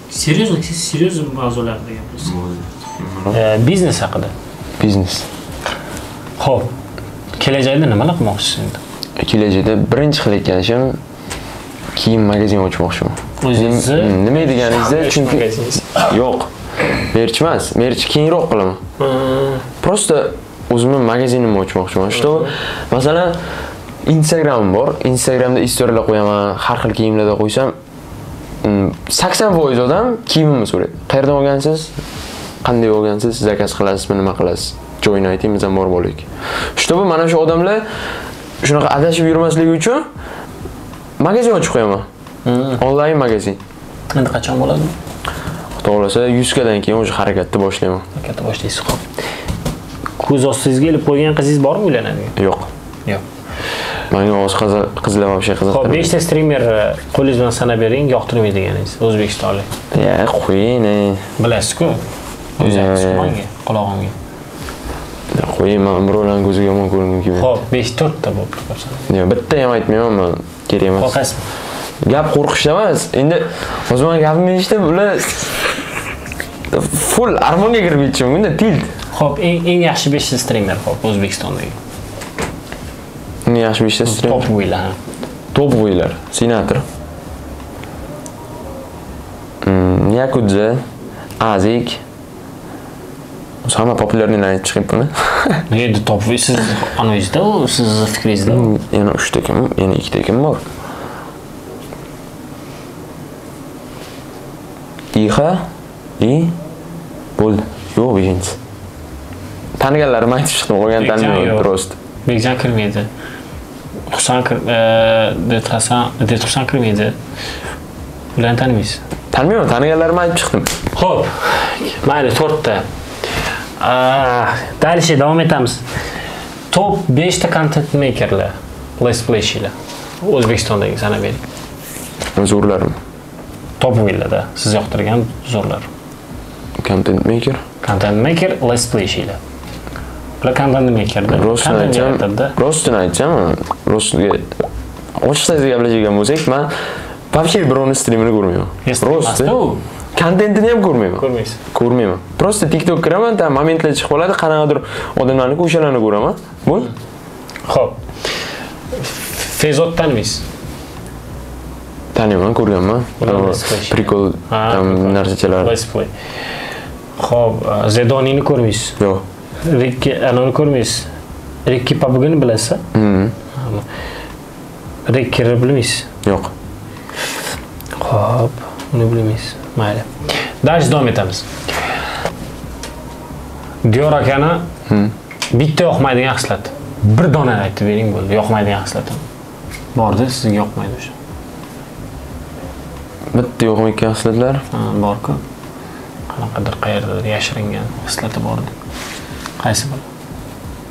seriyoz mavzularda gapiramiz. Biznes haqida. Biznes. Xo'p. Kelajakda nimalar qilmoqchisiz endi? Kelajakda birinchi qilayotgan ishim kiyim magazin ochmoqchiman. O'zingiz nima deganingizda, chunki yo'q. Merch emas, merch keyinroq qilaman. Просто o'zimning magazinimni ochmoqchiman. Что, masalan, Instagram bor. Instagramda storylar qo'yaman, har xil kiyimlarda qo'ysam 80% odam kiyimimni so'raydi. Qayerdan olgansiz? Qanday olgansiz? Zakaz qilasizmi, nima qilasiz? Joyini ayting, biz ham borib olaylik. Чтобы mana shu odamlar shunaqa adashib yurmasligi uchun magazin ochib qo'yaman. Onlayn magazin. Endi qachon bo'ladi? Xudo xolasa 100 gadan keyin o'sha harakatni boshlayman. Harakatni boshlaysiz, xo'p. Ko'z ostingizga ilib qo'ygan qizingiz bormi uylanadigan? Yo'q. Yo'q. Menga qizlar вообще qiziqtiradi. Xo'p, 5 ta streamer qo'lingiz bilan sanab bering, yoqtirmaydiganingiz, O'zbekistonlik. Ya, qo'ying. Bilasiz-ku. O'zingiz menga, qulog'imga. Qo'ying, men birovlarning ko'ziga yomon ko'rindim kelmaydi. Xo'p, 5-4 ta bo'lib turibsan. Yo'q, bitta ham aytmayman men, kerak emas. Qo'rqasizmi? Gap qo'rqishda emas. Endi hozir men gapimni eshitib, ular full armonga kirib ketishim mumkin-da, tilt. Xo'p, eng yaxshi 5 ta streamer xo'p O'zbekistondagi. Eng yaxshi 5 ta streamer. Top bo'ylar. Top bo'ylar. Senator. Yakudza, Azik. Hamma populyarni aytib chiqibman. Endi top bo'y siz analizda, siz fikringizda. Yana 3 ta kim, yana 2 ta kim bor. İha, bo'ldi. Yo'q, beshinchi. Taniganlarim aytib chiqdim, qolgan tanimay prost. Bekjan kirmaydi. Husan kirmaydi. Ularni tanimaysiz. Taniyman, taniganlarimni aytib chiqdim. Xo'p. Mayli, 4 ta. Dальше davom etamiz. Top 5 ta content makerlar. Let's play ishlar. O'zbekistondagi sanab bering. Zo'rlarim. Top o'yinlarda siz yoqtirgan zo'rlar. Content maker. Content maker, let's play ishlar. Bular content makerda. Rostini aytsam, rostiga ochiqcha gaplashadigan bo'lsak, men вообще birovni streamini ko'rmayman. Rosti. Kontentini ham ko'rmayman. Ko'rmaysiz. Ko'rmayman. Просто TikTok kiraman, tam momentlar chiqib qoladi, qanaqadir odamlarning o'shalarni ko'raman. Bo'l. Xo'p. Fezot taniysiz? Taniyman, ko'rganman. Prikol narsachalar. Let's play. Xo'p, Zedonini ko'rmaysiz? Yo'q. Ricky anoni ko'rmaysiz? Ricky Papugini bilasizmi? Ricky'ni bilmaysiz? Yo'q. Xo'p, uni bilmaysiz. Mayli. Dars davom etamiz. Diyor akani bitta yoqmaydigan xislat. Bir dona aytib bering bo'ldi, yoqmaydigan xislatim. Bordi, sizga yoqmaydi o'sha. Bitta yo'qmaydigan xislatlar? Bor-ku. Qanaqadir qayerdadir yashiringan xislati bordi. Qaysi bor?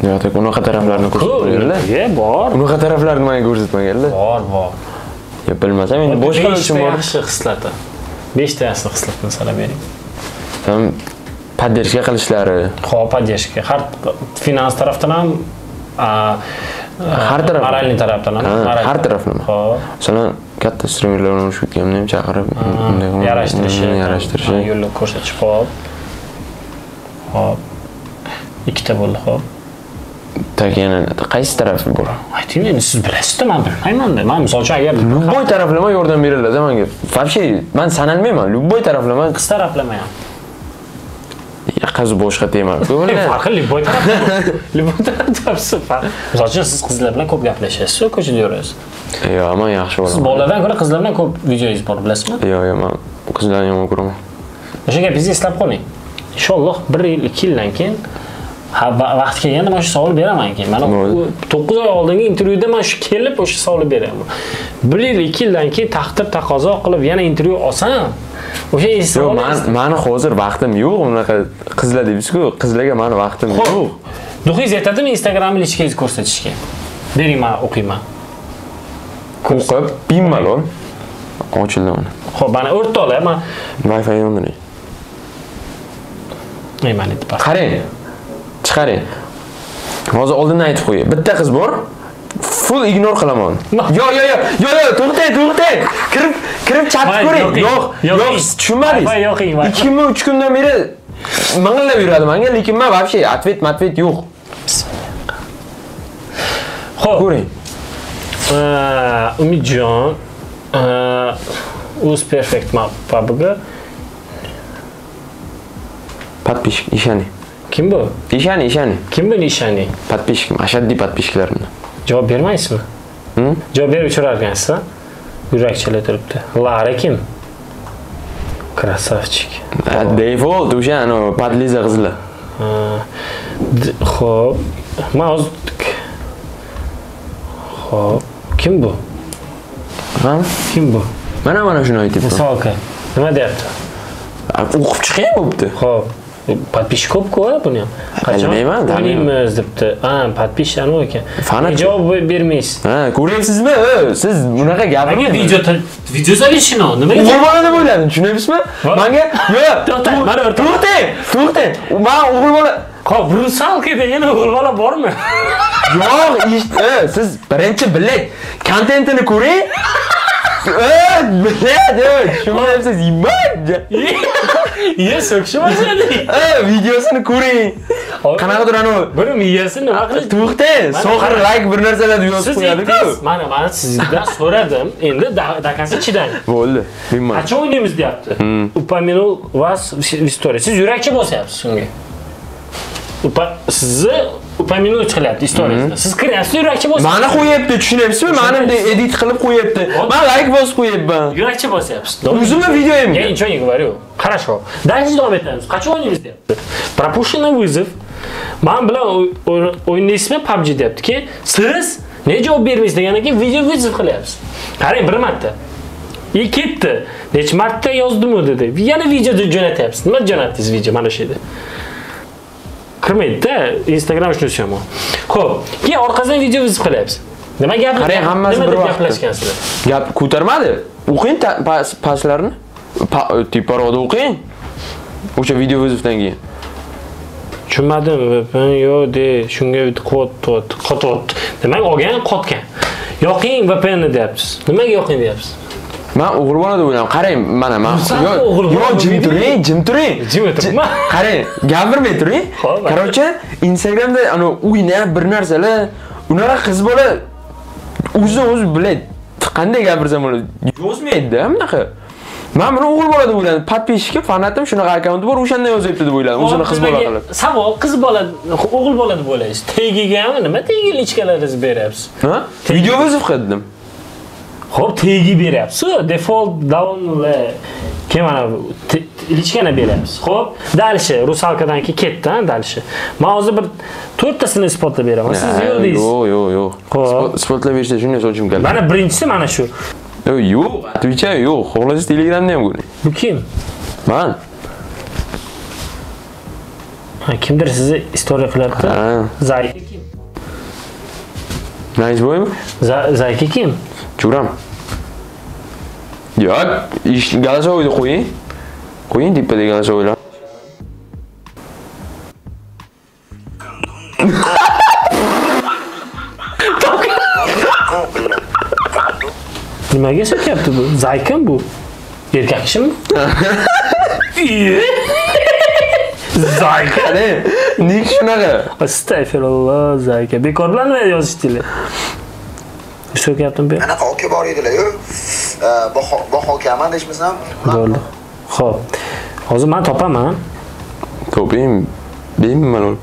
Yo'q, unaqa taraflarni ko'rsatmaganlar. Bor. Unaqa taraflarni menga ko'rsatmaganlar. Bor. Ya bilmasam, endi boshqa uchun bor. Yaxshi xislati. 5 ta yaxshi xislatni sanab bering. Ham podдержка qilishlari. Xo'p, podдержка. Har finans tarafdan ham har taraf. Moralniy tarafdan ham. Har tarafdan. Xo'p. Sana katta streamerlarni shu kimni ham chaqirib, yarashtirishi. Yo'lni ko'rsatish, xo'p. Xo'p. Ikkita bo'ldi, xo'p. Yana qaysi tarafi bor? Ayting, endi siz bilasizda, men bilmayman-da. Men misol uchun agar любой taraflama yordam beriladi menga. Вообще, men sanalmayman. Любой taraflama, qiz taraflama ham. Qiz boshqa tema. Farqi любой taraf. Любой tarafsi farq. Misol uchun siz qizlar bilan ko'p gaplashasiz, ko'chada yurasiz. Yo'q, men yaxshi bo'laman. Siz bolalardan ko'ra qizlar bilan ko'p videoingiz bor, bilasizmi? Yo'q, men qizlarni yomon ko'raman. O'sha gapingizni eslab qoling. Inshaalloh 1 yil, 2 yildan keyin vaqt kelganda men shu savol beraman keyin. Mana 9 oy oldingi intervyuda men shu kelib o'sha savolni beraman. 1 yil, 2 yildan keyin taqdir taqozo qilib yana intervyu olsam, o'sha savol. Yo'q, meni hozir vaqtim yo'q, unaqa qizlar deysiz-ku, qizlarga meni vaqtim yo'q. Duxingiz yetadimi Instagramni ichkingizni ko'rsatishga? Bering, men o'qiyman. O'qib, bemalol ochildi uni. Xo'p, mana o'rtoqlar, men Wi-Fi yondini. Mana deb bas. Qarang. Chiqaring. Hozir oldindan aytib qo'yay. Bitta qiz bor. Full ignore qilaman. Yo'q, to'xtang. Kirib chatni ko'ring. Yo'q, tushunmadingiz. 2-3 kundan beri mang'illab yuradi menga, lekin men вообще atvet yo'q. Xo'p, ko'ring. Umidjon o'z perfect mappaga подписчик ishani. Kim bu? Ishani. Kim bu Ishani? Подписчикim, ashaddiy podpishchilarimdan. Javob bermaysizmi? Javob berib o'chirarkansiz. Yurakchalar turibdi. Lara kim? Krasavchik. Default o'sha podliza qizlar. Xo'p, men hozir Xo'p, kim bu? Kim bu? Mana shuni aytibman. Misolga. Nima deyapti? O'qib chiqay bo'pti. Xo'p. Подписчик ko'p-ku buni ham. Bilmayman, taniymiz debdi. Подписчик anu ekan. Javob bermaysiz. Ko'ryapsizmi? Siz bunaqa gapirmang. Video solishini nimaga? O'g'il deb o'yladim, tushunyapsizmi? Menga to'xtang. Men o'g'il bola. Xo'p, Brusalkada yana o'g'il bola bormi? Yo'q, siz birinchi bilak kontentini ko'ring. Tushunmayapsiz, iymanja. So'kishmashadi. Videosini ko'ring. Qanaqadir buni miyasi nima qilish? To'xtang, so'xir like bir narsalar yozib qo'yadi-ku. Mana sizdan so'radim. Endi dakasi chidang. Bo'ldi. Bilmayman. Qachon o'ynaymiz deyapti. Upaminul vas в истории. Siz yurakchi bo'syapsiz unga. Sizni upaminul qilyapti istoriyasida. Siz kiryapsiz yurakchi bo'syapsiz. Mani qo'yapti, tushunyapsizmi? Meni edit qilib qo'yapti. Men like bosib qo'yapman. Yurakchi bo'syapsiz. O'zimni videoyim. Я ничего не говорю. Хорошо. Дальше davom etamiz. Qachon o'ynaymiz deyapti. Пропущенный вызов. Men bilan o'ynaysizmi PUBG deyapti-ki, siz ne javob bermaysiz degandan keyin video vызов qilyapsiz. Qarang, bir marta. Ketdi. Necha marta yozdim-u dedi. Yana video jo'natyapsiz. Nima jo'natdingiz video mana shu yerda? Kirmaydi-da, Instagram shunisi ham. Xo'p, keyin orqasidan video yozib qilyapsiz. Nima gap? Qarang, hammasi bir vaqtda gaplashgansizlar. Gap ko'tarmadi. O'qing paslarni. Tiparoda o'qing. O'sha video yozuvdan keyin. Tushunmadim. Ben yo'q de, shunga qot. Demak, olgan qotgan. Yoqing VPNni deyapsiz. Nimaga yoqing deyapsiz? Men o'g'il bola deb o'ylayman. Qarang, mana men. Yo'q, jim turing. Qarang, gapirmay turing. Короче, Instagramda ana o'ynab bir narsalar, unaqa qiz bola o'zi biladi. Qanday gapirsam bo'ladi? Yozmaydi-da bunaqa. Men buni o'g'il bola deb o'yladim. Podpishka fanatim shunaqa akkaunti bor, o'shanda yozyapti deb o'yladim. O'zini qiz bola qilib. Savol, qiz bola, o'g'il bola deb o'ylaysiz. Tegigami, nima tegil ichkalaringizni beryapsiz? Ha? Video yozib qildim. Xo'p, tegi beryapsiz. Default downla keyin mana ichkana beryapsiz. Xo'p, dalishi rusalkadanki ketdi, ha, dalishi. Men hozir bir 4 tasini isbotlab beraman. Siz yo'q deysiz. Yo'q. Isbotlab bersa shunday so'chim keladi. Mana birinchisi mana shu. Yo'q, Twitch'da yo'q. Xohlasangiz Telegramda ham ko'ring. Bu kim? Men. Kimdir sizni istoriya qilyapti. Zayka kim? Nice boymi? Zayka kim? Churam. Yo'q, Galasoyni qo'ying. Qo'ying tepada Galasoylar. Nimaga so'kyapti bu? Zaykam bu? Erkak kishimi? Zayka. Nik shunaqa? Astagfirullah, Zayka. Bekor bilan nima yozishdinglar? So'kyaptim bu. Anaqa aka bor edilar-ku. Baho kaman deyishmasam. Bo'ldi. Xo'p. Hozir men topaman. Toping. Bemalol.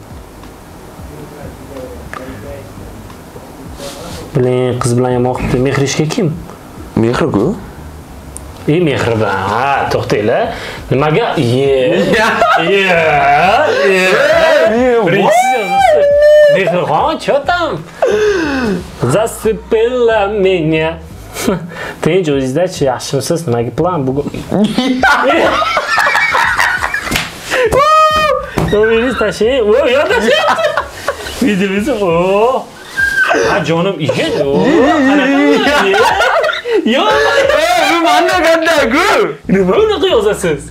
Bilen qiz bilan ham o'qibdi. Mehrishga kim? Mehr-ku? Mehribon. Ha, to'xtanglar. Nimaga? Mehribon, что там? Засыпала меня. Tinch o'zingizda-chi, yaxshimisiz? Nimaga plan bugun? To'g'ringiz tashing. Yo'q, tashyapti. Videomizni. Ha, jonim, Yo'q. Bu manda qanday-ku? Nima unaqa yozasiz?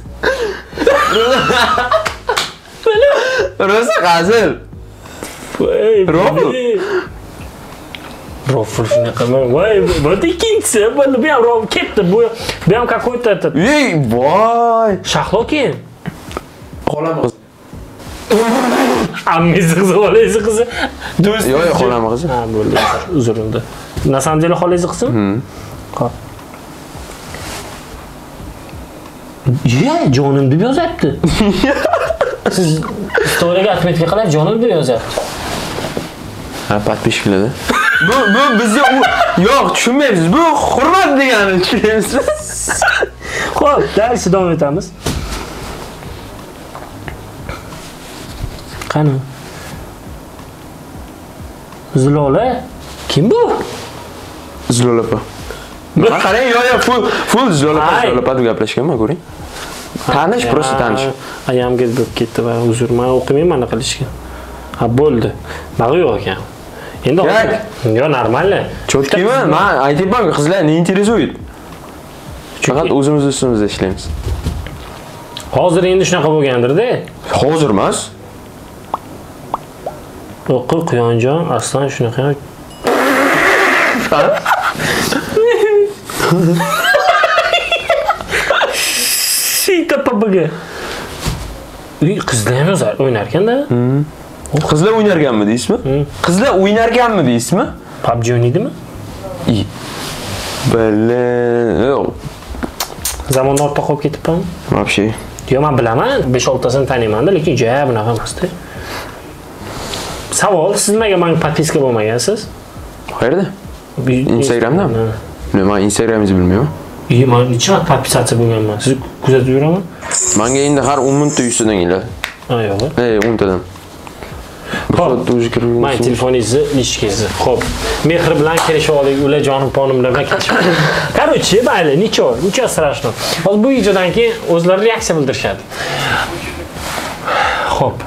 Rosa hazil. Rofl. Rofl shunaqa. Voy, bu ikkinchisi. Bu ham rofl ketdi. Bu ham какой-то этот. Ey, voy. Shahlo kim? Xolam qiz. Ammizi qizi, xolangiz qizi. Do'st. Yo'q, xolam qizi. Ha, bo'ldi. Uzurimda. Na самом деле xolangiz qizimi? Xo'p. Jonim deb yozyapti. Siz storyga atmetga qilib jonim deb yozyapti. Ha, podpishkalarda. Bu bizni yo'q, tushunmaysiz. Bu hurmat degani, tushunaysiz? Xo'p, dars davom etamiz. Qani? Zilola? Kim bu? Zilola opa. Mana qarang, yo'q, full Zilola deb gaplashganman, ko'ring. Tanish, просто tanish. Ayamga bo'lib ketdi va uzr, men o'qimayman anaqa qilishga. Ha, bo'ldi. Nima yo'q ekan. Endi yo'q, normal. Cho'tkimi? Men aytibman, qizlar ne interesuет. Faqat o'zimiz ustimizda ishlaymiz. Hozir endi shunaqa bo'lgandir-da. Hozir emas. O'qi Quyonjon, aslan shunaqa. Sita papaga. Qizlar ham yozar, o'ynar ekan-da. Qizlar o'ynarganmi deysizmi? Qizlar o'ynarganmi deysizmi? PUBG o'ynaydimi? Yo'q. Zamon ortda qolib ketibman. Вообще. Yo'q, men bilaman, 5-6 tasini taniyman-da, lekin juda bunaqa emas-da. Savol, siz nimaga menga podpiska bo'lmagansiz? Qayerda? Instagramdami? Men Instagramingizni bilmayman. Men necha vaqt podpisatsiya bo'lganman. Siz kuzatib yuraman. Menga endi har 10 minutda 100 tadan keladi. Ha, yo'q. 10 tadan. Xo'p, men telefoningizni lishkangizni. Xo'p. Mehr bilan kelishib oling, ular jonim ponim bilan kelishib. Короче, mayli, ничего страшного. Hozir bu videodan keyin o'zlari reaksiya bildirishadi. Xo'p,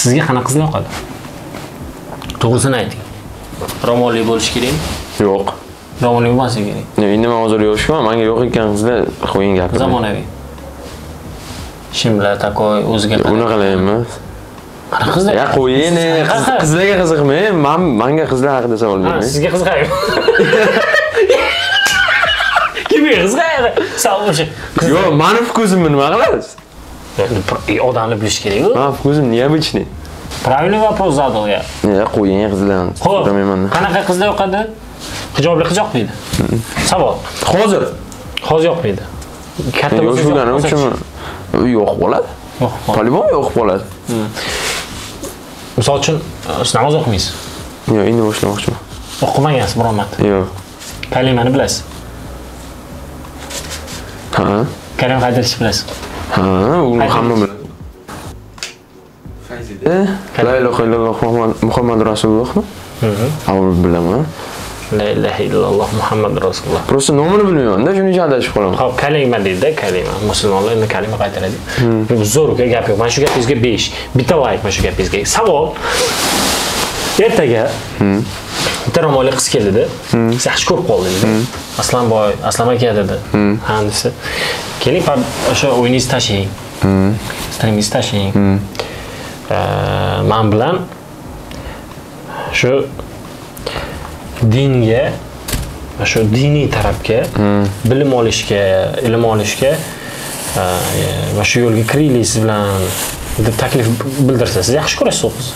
sizga qanaqa qizlar yoqadi? To'g'risini ayting. Romanli bo'lish kerakmi? Yo'q. Romanli bo'lmasa kerak. Endi men hozir yo'qman, menga yo'q ekan qizlar qo'ying gapni. Zamonaviy. Shimlar takoy o'ziga Unaqa emas. qanaqa qizlar? Ya qo'ying, qizlarga qiziqmayman. Menga qizlar haqida savol bermang. Sizga qiziqaymi? Kimga qiziqadi? Savol. Yo'q, meni ko'zimni nima qilasiz? Odamni bilish kerak-ku. Meni ko'zim необычный. Правильный вопрос задал я. Ya qo'ying qizlarni. Xo'p, qanaqa qizlar yoqadi? Hijobli qiz yoqmaydi. Savol. Hozir yoqmaydi. Katta yo'q bo'lganim uchun yo'q bo'ladi. Yo'q. Polibon yo'q bo'ladi. Misol uchun, siz namoz o'qimaysiz. Yo'q, endi boshlamoqchiman. O'qimagansiz biror marta. Yo'q. Kalimani bilasiz. Ha. Kalima qaytarishni bilasiz. Ha, uni hamma biladi. La ilaha illalloh Muhammad Rasulullohmi? Avval bilaman. La ilaha illalloh Muhammad Rasululloh. Просто nomini bilmayman-da, shuning uchun adashib qolaman. Xo'p, kalima deydi, kalima. Musulmonlar endi kalima qaytaradi. Bu zo'r uka gap yo'q. Mana shu gapingizga 5. Bitta like mana shu gapingizga. Savol. Ertaga bitta ro'molli qiz keldi-da. Siz yaxshi ko'rib qoldingiz. Aslanboy, Aslan aka dedi. Ha, desa. Keling, o'sha o'yingizni tashing. Stringingizni tashing. Men bilan shu dinga, shu diniy tarafga, bilim olishga, ilm olishga va shu yo'lga kiraylik siz bilan deb taklif bildirsa, siz yaxshi ko'rasiz o'qiz.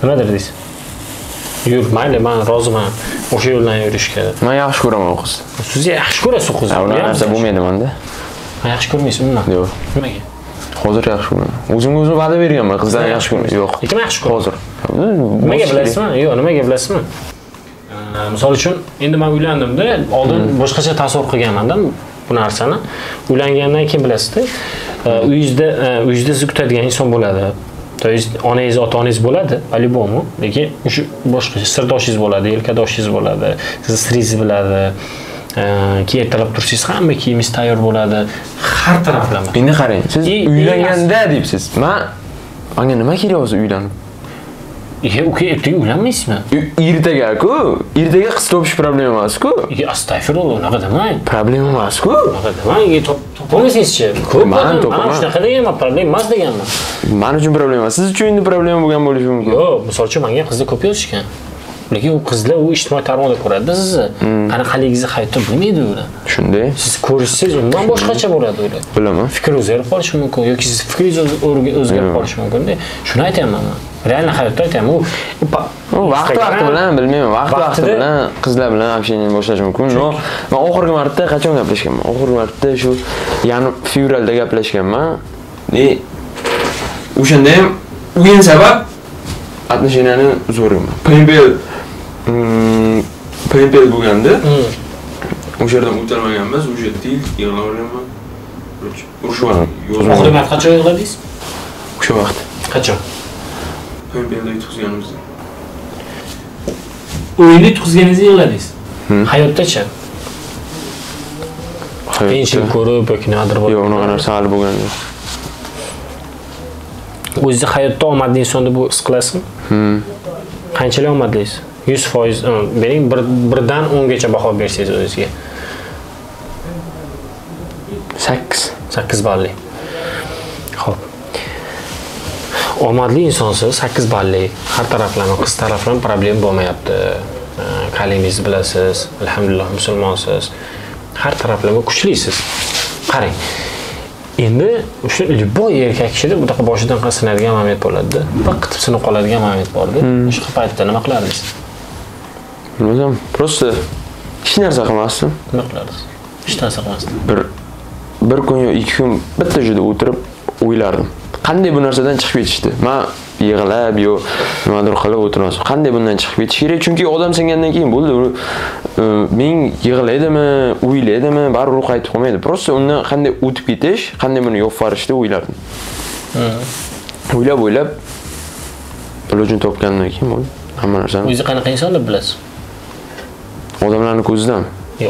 Nima derdingiz? Yur, mayli, men roziman o'sha yo'ldan yurishga. Men yaxshi ko'raman o'qiz. Siz yaxshi ko'rasiz o'qiz. Unaqa narsa bo'lmaydi menda. Men yaxshi ko'rmaysiz umuman. Yo'q. Nimaga? Hozir yaxshi ko'raman. O'zimga o'zim va'da berganman, qizlarni yaxshi ko'raman. Yo'q. Lekin yaxshi ko'raman. Hozir. Nimaga bilasizmi? Yo'q, nimaga bilasizmi? Misol uchun, endi men uylandimda, oldin boshqacha tasavvur qilganman-da bu narsani. Uylangandan keyin bilasizda, uyingizda sizni kutadigan inson bo'ladi. То есть onangiz, ota-onangiz bo'ladi, по-любому, lekin o'sha boshqacha sirdoshingiz bo'ladi, yelkadoshingiz bo'ladi, sizni siringizni biladi. Keyin ertalab tursangiz hamma kiyimingiz tayyor bo'ladi. Har taraflama. Endi qarang, siz uylanganda deysiz. Menga nima kerak o'zi uylanib? Uka, ertaga uylanmaysizmi? Ertaga-ku, ertaga qiz topish problema emas-ku. Astagfirullah, unaqa demang. Problema emas-ku. Unaqa demang, topolmaysizchi? Ko'p men topaman. Shunaqa deganman, problema emas deganman. Men uchun problema, siz uchun endi problema bo'lgan bo'lishi mumkin. Yo'q, misol uchun menga qizlar ko'p yozishgan. Lekin u qizlar u ijtimoiy tarmoqda ko'radi-da sizni. Qanaqaligingizni hayotda bilmaydi ular. Shunday. Siz ko'rishsangiz umuman boshqacha bo'ladi ular. Bilaman. Fikr o'zgarib qolishi mumkin yoki siz fikringiz o'zgarib qolishi mumkin-da. Shuni aytayapman men. Real hayotda aytayapman. U vaqt bilan bilmayman. Vaqt bilan qizlar bilan общение boshlash mumkin. No, men oxirgi marta qachon gaplashganman? Oxirgi marta shu fevralda gaplashganman. O'shanda ham o'yin sabab отношенияni zo'rman. Payinbel bo'lganda o'sha yerdan o'tolmaganmiz, o'sha til yig'laverganman. Urushgan. Oxirgi marta qachon yig'ladingiz? O'sha vaqt. Qachon? Payinbelda yutqizganimizda. O'yinni yutqizganingizda yig'ladingiz. Hayotdacha. Qiyinchilik ko'rib yoki nimadir bo'lib. Yo'q, unaqa narsa hali bo'lgan yo'q. O'zingizni hayotda omadli inson deb his qilasizmi? Qanchalik omadlisiz? 100% bering, birdan 10 gacha baho bersangiz o'zingizga. 8 balli. Xo'p. Omadli insonsiz, 8 balli. Har taraflama, qiz taraflama problem bo'lmayapti. Kalimingizni bilasiz, alhamdulillah musulmonsiz. Har taraflama kuchlisiz. Qarang. Endi o'sha любой erkak kishida bunaqa boshidan sinadigan moment bo'ladi-da. Bir qitib sinib qoladigan moment bor-da. O'sha paytda nima qilardingiz? Bilmadim. Просто hech narsa qilmasdim. Nima qilardingiz? Hech narsa qilmasdim. Bir kun yo 2 kun bitta joyda o'tirib o'ylardim. Qanday bu narsadan chiqib ketishdi? Men yig'lab yo nimadir qilib o'tirmasam, qanday bundan chiqib ketish kerak? Chunki odam singandan keyin bo'ldi. Men yig'laydimi, o'ylaydimi, baribir qaytib qolmaydi. Просто undan qanday o'tib ketish, qanday buni yo'q farishda o'ylardim. O'ylab ilojini topgandan keyin bo'ldi. Hamma narsani. O'zingiz qanaqa inson deb bilasiz? Odamlarning ko'zidan.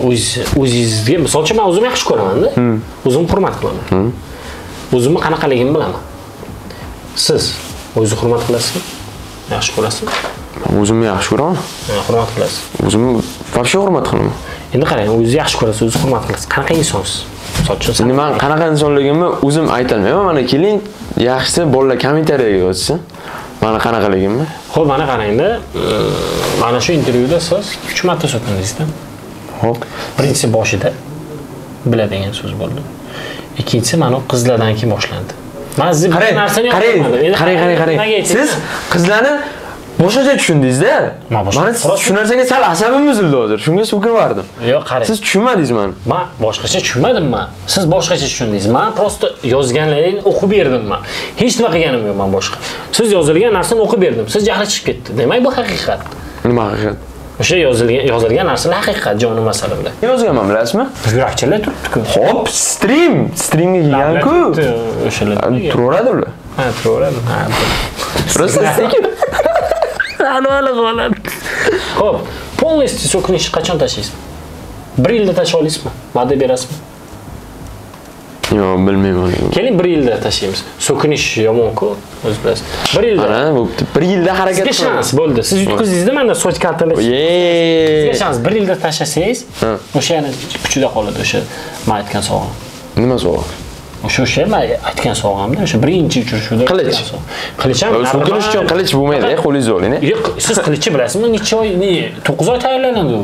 O'zingizga, misol uchun men o'zimni yaxshi ko'raman-da. O'zimni hurmat qilaman. O'zimni qanaqaligimni bilaman. Siz o'zingizni hurmat qilasizmi? Yaxshi ko'rasizmi? O'zimni yaxshi ko'raman. Hurmat qilasiz. O'zimni вообще hurmat qilaman. Endi qarang, o'zingizni yaxshi ko'rasiz, o'zingizni hurmat qilasiz. Qanaqa insonsiz? Misol uchun Endi men qanaqa insonligimni o'zim aytolmayman. Mana keling, yaxshisi bolalar kommentariyaga yozsin. Mana qanaqaligimni. Xo'p, mana qarangda, mana shu intervyuda siz 3 marta so'kindingizda. Xo'p. Birinchisi boshida biladigan so'z bo'ldi. Ikkinchisi mana qizlardan keyin boshlandi. Men siz bir narsani qarang. Siz qizlarni boshqacha tushundingiz-da. Mana shu narsaga sal asabim uzildi hozir. Shunga so'kinardim. Yo'q, qarang. Siz tushunmadingiz meni. Men boshqacha tushunmadim men. Siz boshqacha tushundingiz. Men prosta yozganlaringizni o'qib berdim men. Hech nima qilganim yo'q men boshqa. Siz yozilgan narsani o'qib berdim. Siz jahli chiqib ketdi. Demak, bu haqiqat. Nima haqiqat? O'sha yozilgan narsalar haqiqat, joni masala bilan. Yozganman, bilasizmi? Yurakchalar turibdi-ku. Hop, streamga kelgan-ku. O'shalar. Turaveradi ular. Ha, turaveradi. Ha. Prosta sekin. Xo'p, polностью so'kinishni qachon tashlaysiz? 1 yilda tashlay olasizmi? Va'da berasizmi? Yo'q, bilmayman. Keling 1 yilda tashlaymiz. So'kinish yomon-ku, o'z bilasiz. 1 yilda. Mana bo'pti. 1 yilda harakat qilasiz. Sizga shans bo'ldi. Siz yutqizdingizda menda soch kartalash. Sizga shans 1 yilda tashlasangiz, o'sha yana kuchida qoladi o'sha men aytgan sovg'a. Nima sovg'a? O'sha men aytgan sovg'amda, o'sha birinchi uchrashuvda qilich. Qilich ham so'kinish uchun qilich bo'lmaydi, qo'lingizni oling. Yo'q, siz qilichni bilasizmi? Necha oy, 9 oy tayyorlanadi u,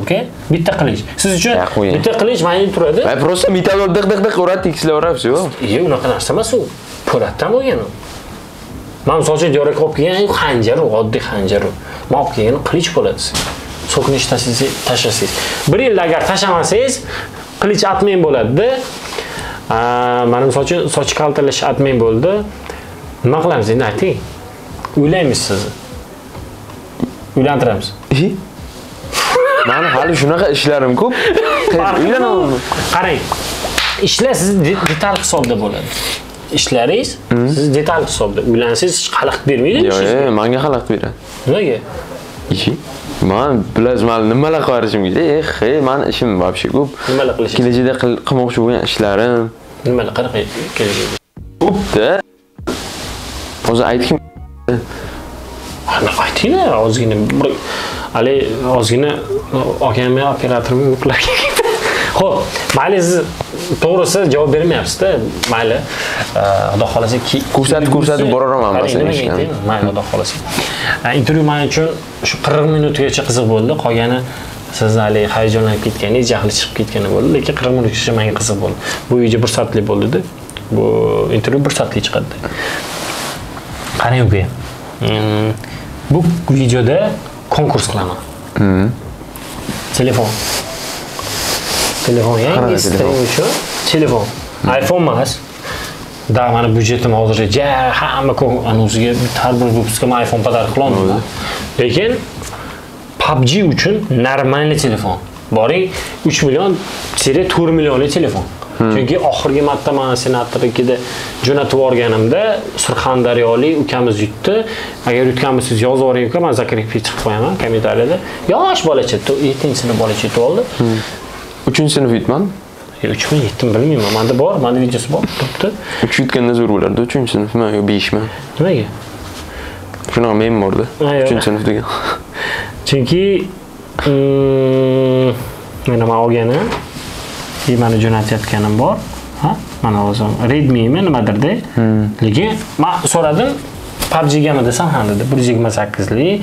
bitta qilich. Siz uchun bitta qilich mayli turadi. Va prosta metall diq uradi, tekislaverasiz, yo'q. Yo'q, unaqa narsa emas u. Po'latdan bo'lgan u. Men misol uchun yo'rak olib kelgan xanjar, oddiy xanjar u. Men olib kelgan qilich bo'ladi. So'kinish tashlasangiz. 1 yilda agar tashlamasangiz, qilich atmang bo'ladi-da. Mana misol uchun soch kaltalash atmang bo'ldi. Nima qilamiz endi ayting? Uylaymiz sizni. Uylantiramiz. Mana hali shunaqa ishlarim ko'p. Uylanaman. Qarang. Ishlar siz detal hisobda bo'ladi. Ishlaringiz siz detal hisobda. Uylansangiz hech xalaqit bermaydi. Yo'q, menga xalaqit beradi. Nimaga? Men bilasiz, men nimalar qilishim kerak? Men ishim вообще ko'p. Nimalar qilish? Kelajakda qilmoqchi bo'lgan ishlarim. Nimalar qanaqa kelajak? Ko'pda. Hozir aytkim. Ana aytinglar, ozgina bir hali ozgina okamga operatorga uqlarga. Xo'p, mayli siz to'g'risi javob bermayapsiz-da. Mayli. Xudo xolasa ko'rsatib boraman masalan ishga. Mayli, xudo xolasa. Intervyu men uchun shu 40 minutgacha qiziq bo'ldi. Qolgani siz hali hayajonlanib ketganingiz, jahli chiqib ketgani bo'ldi, lekin 40 minutgacha menga qiziq bo'ldi. Bu video 1 soatlik bo'ldi-da. Bu intervyu 1 soatlik chiqadi. Qarang uka. Bu videoda konkurs qilaman. Telefon yangi stream uchun telefon. iPhone emas. Da mana budjetim hozircha hamma o'ziga har bir выпускga iPhone podarka qilaman. Lekin PUBG uchun normalniy telefon. Boring 3 million, 4 millionlik telefon. Chunki oxirgi marta men senatornikida jo'natib yuborganimda Surxondaryolik ukamiz yutdi. Agar yutgan bo'lsangiz yozib yuboring uka, men zakarga chiqib qo'yaman kommentariyada. Yosh bolacha, 7-sinf bolacha yutib oldi. 3-sinf yutman. 3mi, 7mi bilmayman. Menda bor, menda videosi bor, turibdi. 3 yutganda zo'r bo'lardi, 3-sinfmi yo 5mi? Nimaga? Shunaqa men bordi. 3-sinf degan. Chunki mana men olganim, mana jo'natayotganim bor. Ha? Mana o'zim Redmi-mi nimadir-da. Lekin men so'radim, PUBG-gami desam, ha dedi. 128 lik.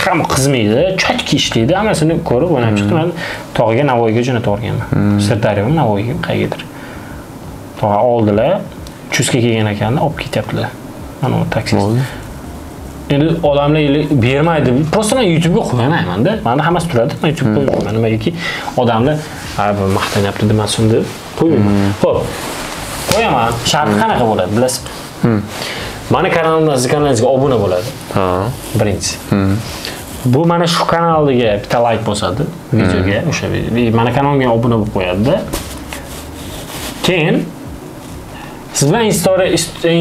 Hamma qizmaydi, chotki ishlaydi. Hammasini ko'rib o'ynab chiqdim. Men tog'iga Navoiyga jo'natib yuborganman. Sirdaryodan Navoiyga qayerdir. Tog'a oldilar, chusga kelgan ekanlar, olib ketyaptilar. Mana u taksist. Endi odamlar bermaydi. Prosta men YouTube'ga qo'yaman-da. Menda hammasi turadi. Men YouTube'ga qo'yaman. Nimagaki odamlar bu maqtanyapti demasin deb qo'ymayman. Xo'p. Qo'yaman. Sharti qanaqa bo'ladi, bilasizmi? Mana kanalimdan siz kanalingizga obuna bo'ladi. Ha. Birinchisi. Bu mana shu kanalga bitta like bosadi videoga, o'sha mana kanalimga obuna bo'lib qo'yadi-da. Keyin siz bilan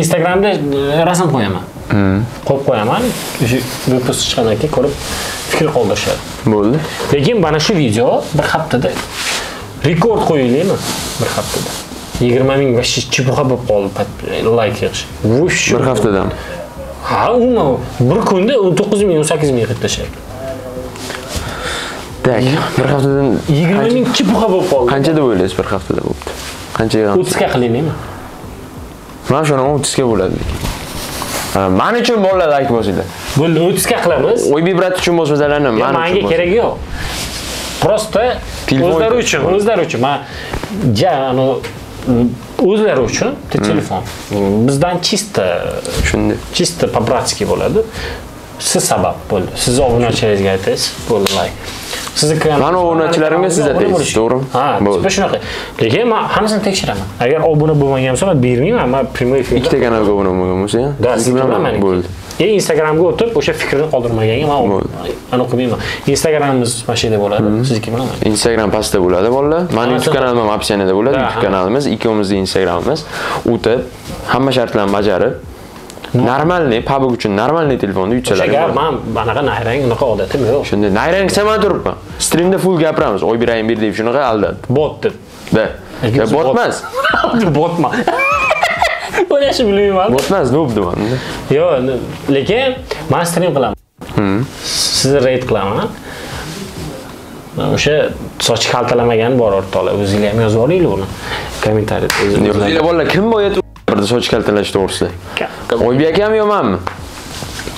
Instagramda rasm qo'yaman. Qo'yib qo'yaman. O'sha vyupust chiqqandan keyin ko'rib fikr qoldirishadi. Bo'ldi. Lekin mana shu video bir haftada rekord qo'yilaymi? Bir haftada. 20 ming va chipuqa bo'lib qoldi like yig'ish. Bir haftadan. Ha, umuman bir kunda 19 ming 18 ming qilib tashlaydi. Tak, bir haftadan 20 ming chipuqa bo'lib qoldi. Qancha deb o'ylaysiz bir haftada bo'pti? Qancha yig'am? 30 ga qilaylikmi? Mana shuni 30 ga bo'ladi. Men uchun bolalar like bosinglar. Bo'ldi, 30 ga qilamiz. Oy vibrat uchun bo'lsa-da, men uchun. Menga kerak yo'q. Prosta o'zlari uchun. Men o'zlari uchun telefon. Bizdan chista по-братски bo'ladi. Siz sabab bo'ldi. Siz obunachilaringizga aytasiz, bo'ldi like. Sizni men obunachilarimga siz aytasiz, to'g'rimi? Ha, shunaqa. Lekin men hammasini tekshiraman. Agar obuna bo'lmagan bo'lsa, men bermayman. Men prямой efirda ikkita kanalga obuna bo'lgan bo'lsa, bo'ldi. Instagramga o'tib, o'sha fikrni qoldirmaganga men o'qimayman. Instagramimiz mana shu yerda bo'ladi. Sizniki bilaman. Instagram pastda bo'ladi, bolalar. Mening YouTube kanalim ham opsiyada bo'ladi. YouTube kanalimiz, ikkimizning Instagramimiz. O'tib, hamma shartlarni bajarib, normalniy, public uchun normalniy telefonda yutsalaring. O'sha men bunaqa nayrang, unaqa odatim yo'q. Shunday nayrang desa turibman. Streamda full gapiramiz. Oy berayim bir deb shunaqa aldadi. Bot deb. Da. Botmas. Botma. O'ylashni bilmayman. Botmas, nobdi manda. Yo'q, lekin men stream qilaman. Sizni raid qilaman. O'sha soch kaltalamagan bor o'rtoqlar. O'zingizlar ham yozib oling uni. Kommentariyada. O'zingizlar bolalar kim bo'yat birda soch kaltalash to'g'risida? Oybek akam yo menmi?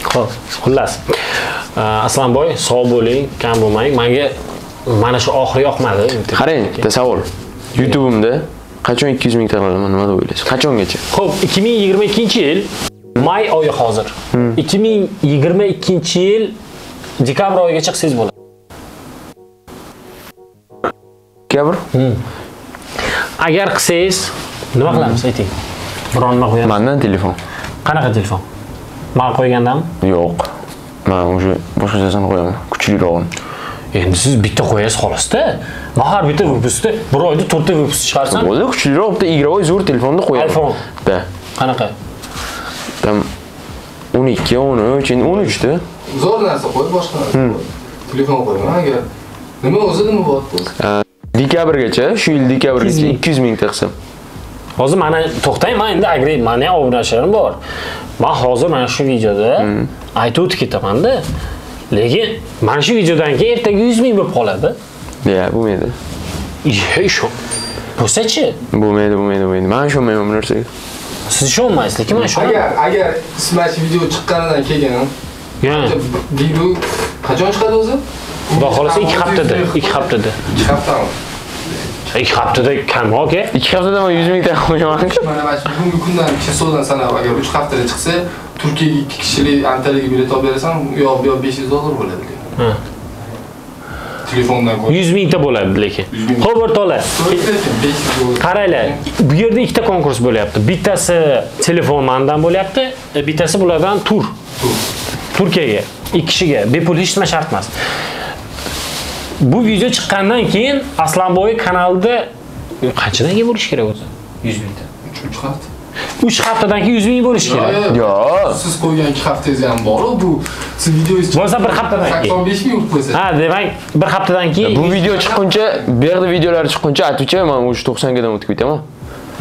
Xo'p, xullas. Aslanboy, sog' bo'ling, kam bo'lmang. Menga mana shu oxiri yoqmadi. Qarang, tasavvur. YouTube'imda qachon 200 ming qilaman, nima deb o'ylaysiz? Qachongacha? Xo'p, 2022-yil may oyi hozir. 2022-yil dekabr oyigacha qilsangiz bo'ladi. Dekabr? Agar qilsangiz, nima qilamiz, ayting. Bironma qo'yamiz. Mendan telefon. Qanaqa telefon? Men qo'ygandanmi? Yo'q. Men o'sha boshqachasini qo'yaman, kuchlirog'ini. Endi siz bitta qo'yasiz xolos-da. Men har bitta vyupustda bir oyda 4 ta vyupust chiqarsam, bo'ldi, kuchliroq bitta igrovой zo'r telefonni qo'yaman. iPhone. Da. Qanaqa? Tam 12, 13, endi 13 da. Zo'r narsa qo'y, boshqa narsa qo'y. Telefon qo'yma agar. Nima nima bo'lyapti? Dekabrgacha, shu yil dekabrgacha 200 ming taqsim. Hozir mana to'xtang, men endi agrey, meni obunachilarim bor. Men hozir mana shu videoda aytib o'tib ketaman-da. Lekin mana shu videodan keyin ertaga 100 ming bo'lib qoladi. Ya, bo'lmaydi. Shu. Bo'lsa-chi? Bo'lmaydi. Men ishonmayman bu narsaga. Siz ishonmaysiz, lekin men ishonaman. Agar smash video chiqqanidan keyin, video qachon chiqadi o'zi? Xudo xolasa 2 haftada, 2 haftada. 2 haftami? 2 haftada kam aka. 2 haftada 100 ming ta qo'yaman. Mana bugungi kundan chiqso'dan sanab agar 3 haftada chiqsa, Turkiyaga 2 kishilik Antaliyaga bilet olib berasan, yo $500 bo'ladi. Ha. Telefondan 100 ming ta bo'ladi lekin. Xo'p o'rtoqlar. Qaranglar, bu yerda ikkita konkurs bo'lyapti. Bittasi telefon mandan bo'lyapti, bittasi bulardan tur. Turkiyaga 2 kishiga bepul hech nima shart emas. Bu video chiqqandan keyin Aslanboy kanalida qanchadan bo'lish kerak o'zi? 100 ming ta. 3 hafta. 3 haftadan keyin 100 ming bo'lish kerak. Yo'q. Siz qo'ygan 2 haftangiz ham bor-ku, bu siz videoyingiz bo'lsa bir haftadan keyin 85 ming urib qo'yasiz. Ha, demak, bir haftadan keyin Bu video chiqquncha, bu yerda videolar chiqquncha aytuvchi, men o'sha 90 gadan o'tib ketaman.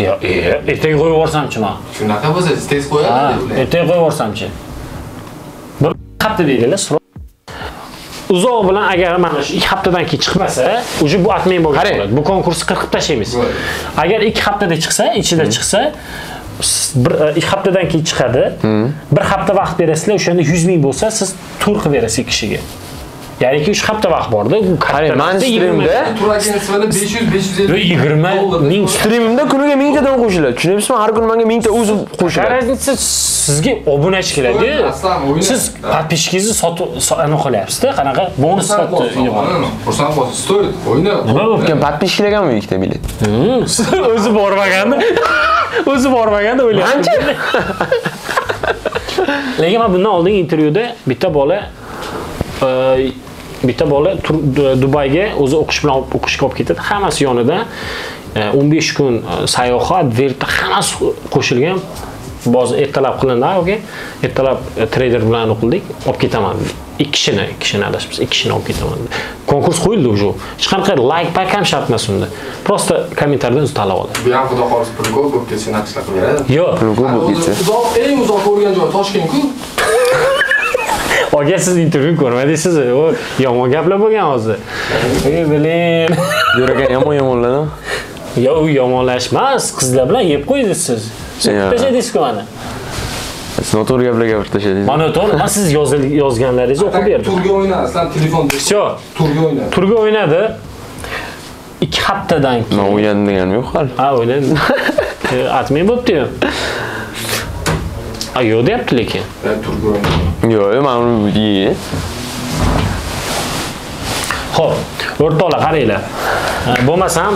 Yo'q, ertaga qo'yib yuborsamchi men. Shunaqa bo'lsa, siz tez qo'yadi deb o'ylayman. Ertaga qo'yib yuborsamchi. Bir hafta deydilar. Uzoq bilan agar mana shu 2 haftadan keyin chiqmasa, o'sha bu atmay bo'lgan bo'ladi. Bu konkursni qirqib tashlaymiz. Agar 2 haftada chiqsa, ichida chiqsa, 2 haftadan keyin chiqadi. Bir hafta vaqt berasizlar, o'shanda 100 ming bo'lsa, siz tur qilib berasiz kishiga. Ya'ni 3 hafta vaqt borda, bu katta. Men streamda Turagini sifati 500-550 20 ming streamimda kuniga 1000 tadan qo'shiladi. Tushunyapsizmi? Har kun menga 1000 ta o'zi qo'shiladi. Raznica sizga obunachi keladi. Siz подписчикingizni sotib qilyapsiz-da, qanaqa bonus sotib. Xursand bo'lasiz, stoyt, o'yna. Nima bo'lgan? Lekin подписчикlargami ikkita bilet? O'zi bormaganda. O'zi bormaganda o'ylayapti. Lekin men bundan oldingi intervyuda bitta bola Dubayga o'zi o'qish bilan o'qishga olib ketadi. Hammasi yonida 15 kun sayohat, verta hammasi qo'shilgan. boz ertalab qilindi, okay? Ertalab trader bilan o'qildik, olib ketaman. 2 kishini adashibsiz, 2 kishini olib ketaman. Konkurs qo'yildi уже. Hech qanaqa like pack ham shart emas unda. Prosta kommentariydan o'zi tanlab oladi. Bu ham xudo xolis pul ko'p bo'lib ketsa naqshlab beradi. Yo'q. Pul ko'p bo'lib ketsa. Eng uzoq ko'rgan joy Toshkent-ku. Oga siz intervyu ko'rmadingiz, o yomon gaplar bo'lgan hozir. Bilin. Yuragan yomonlarni. Yo'q, u yomonlashmas. Qizlar bilan yeb qo'ydingiz siz. Tashladingiz-ku mana. Siz noto'g'ri gaplarga gapirib tashladingiz. Mana to'g'ri, men siz yozganlaringizni o'qib berdim. Turga o'ynadi, sizlar telefonda. Sho, Turga o'ynadi. turga o'ynadi. 2 haftadan keyin. Men o'ynadim deganim yo'q hali. Ha, o'ynadim. Atmay bo'pti-yu. Ha, yo'q deyapti lekin. Turga o'ynadi. Yo'q, men uni Xo'p, o'rtoqlar qaranglar. Bo'lmasam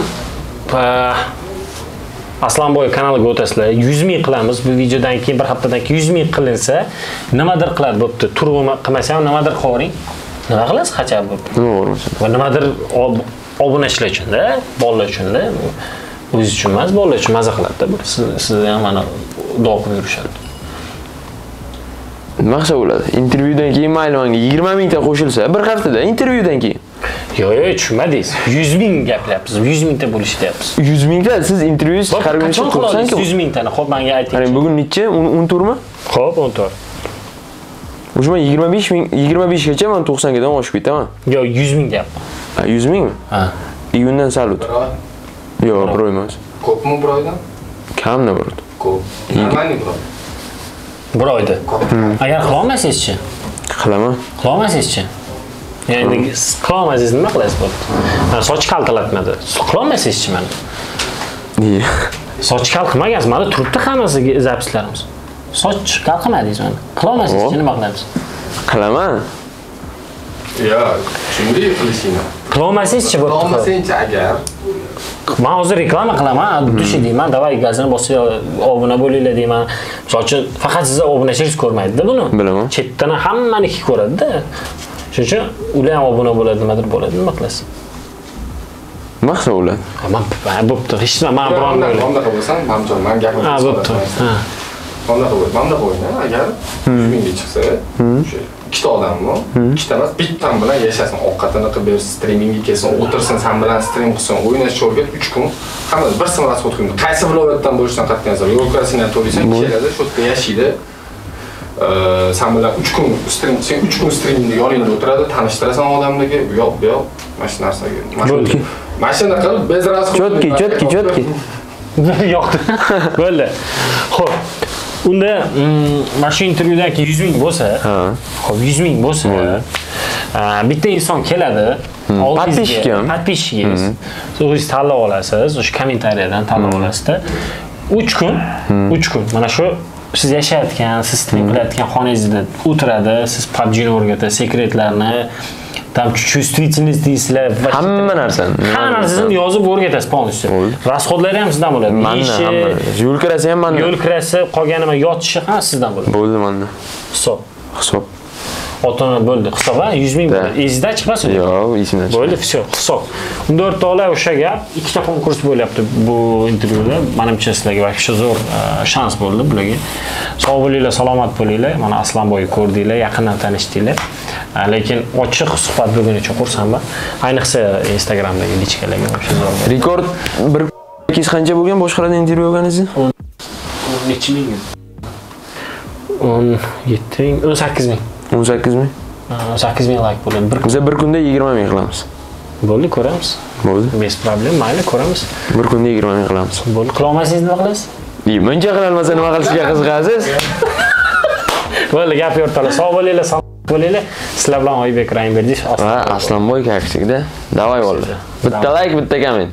Aslanboy kanaliga o'tasizlar. 100 ming qilamiz. Bu videodan keyin bir haftadan keyin 100 ming qilinsa, nimadir qiladi bo'pti. Turg'ima qilmasa ham nimadir qilavering. Nima qilasiz qachon bo'pti? nima bo'lmasa. Va nimadir obunachilar uchun-da, bolalar uchun-da. O'zingiz uchun emas, bolalar uchun maza qiladi-da. Sizni ham mana duo qilib yurishadi. Nima qilsa bo'ladi? Intervyudan keyin mayli menga 20 mingta qo'shilsa, bir haftada intervyudan keyin. Yo'q, tushunmadingiz. 100 ming gaplayapmiz. 100 mingta bo'lish deyapmiz. 100 mingta siz intervyu chiqarguncha qo'ysanki. 100 mingtani. Xo'p, menga ayting. Qarang, bugun necha? 14 mi? Xo'p, 14. O'sha 25 ming, 25 gacha men 90 gadan oshib ketaman. Yo'q, 100 ming deyapman. 100 mingmi? Ha. Iyundan salut. Yo'q, bir oy emas. Ko'pmi bir oydan? Kamda bir oy. Ko'p. Normali bir oy. Bir oyda. Agar qila olmasangizchi? Qilaman. Qila olmasangizchi? Ya'ni qila olmasangiz nima qilasiz bo'pti? Mana soch kaltalatmadi. Qila olmasangizchi mana? Niye? Soch kalqmagansiz, mana turibdi hammasi zapislarimiz. Soch kalqmadingiz mana. Qila olmasangizchi nima qilamiz? Qilaman. Yo'q, shunday qilishingni. Qila olmasangizchi bo'pti. Qila olmasangchi agar Men hozir reklama qilaman, dushi deyman, davay gazini bosib obuna bo'linglar deyman. Misol uchun faqat siz obunachingiz ko'rmaydi-da buni. Bilaman. Chetdan hammaniki ko'radi-da. Shuning uchun ular ham obuna bo'ladi, nimadir bo'ladi, nima qilasiz? Nima qilsa bo'ladi? Men bo'pti, hech nima men biron Bundaqa bo'lsam, mamjon, men gapim. Ha, bo'pti. Ha. Bundaqa bo'ladi. Bundaqa o'yna, agar 100 mingga chiqsa, o'sha ikkita odammi? Ikkita emas, bittan bilan yashasin, ovqatini qilib bersin, streamingga kelsin, o'tirsin, sen bilan stream qilsin, o'ynashga o'rgat 3 kun. Hamma bir sinov rasxod qiladi. Qaysi viloyatdan bo'lishidan qat'iy nazar, yo'l karasini ham to'laysan, keladi, shu yerda yashaydi. Sen bilan 3 kun stream, sen 3 kun streamingda yoningda o'tiradi, tanishtirasan odamlarga, bu yoq, mana shu narsaga. Mashina qilib bez rasxod. Chotki. Yo'qdi. Bo'ldi. Xo'p. Unda mana shu intervyudan keyin 100 ming bo'lsa, xo'p 100 ming bo'lsa, bitta inson keladi, подписчикingiz. O'zingiz tanlab olasiz, o'sha kommentariyadan tanlab olasizda. 3 kun mana shu siz yashayotgan, siz stream qilayotgan xonangizda o'tiradi, siz PUBG'ni o'rgatadi, sekretlarni, tam чувствительность deysizlar va hamma narsani yozib o'rgatasiz polностью. Rasxodlari ham sizdan bo'ladi. Yo'l kirasi ham mendan. Yo'l kirasi, qolgani ham yotishi ham sizdan bo'ladi. Bo'ldi menda. Hisob. Ota-ona bo'ldi. Hisob 100 ming bo'ldi. Esingizdan chiqmasin. Yo'q, esimdan chiqmadi. Bo'ldi, hisob. Unda o'rtoqlar o'sha gap, ikkita konkurs bo'lyapti bu intervyuda. Menimcha sizlarga vaqti zo'r shans bo'ldi bularga. Sog' bo'linglar, salomat bo'linglar. Mana Aslanboyni ko'rdinglar, yaqindan tanishdinglar. Lekin ochiq suhbat bo'lgani uchun xursandman. Ayniqsa Instagramdagi lichkalarga o'sha zo'r. Rekord bir kiz qancha bo'lgan boshqalardan intervyu olganingiz? 10 ming. 17 ming, 18 ming. 18 ming? 18 ming like bo'ladi. Biz bir kunda 20 ming qilamiz. Bo'ldi, ko'ramiz. Bo'ldi. Bez problem, mayli, ko'ramiz. Bir kunda 20 ming qilamiz. Bo'ldi, qila olmasangiz nima qilasiz? Mencha qila olmasa nima qilishga qiziqasiz? Bo'ldi, gap yo'rtala. Sog' bo'linglar, salomat bo'linglar. Sizlar bilan Oybek Raimberdiyev. Aslanboy kaksikda. Davay bo'ldi. Bitta like, bitta komment.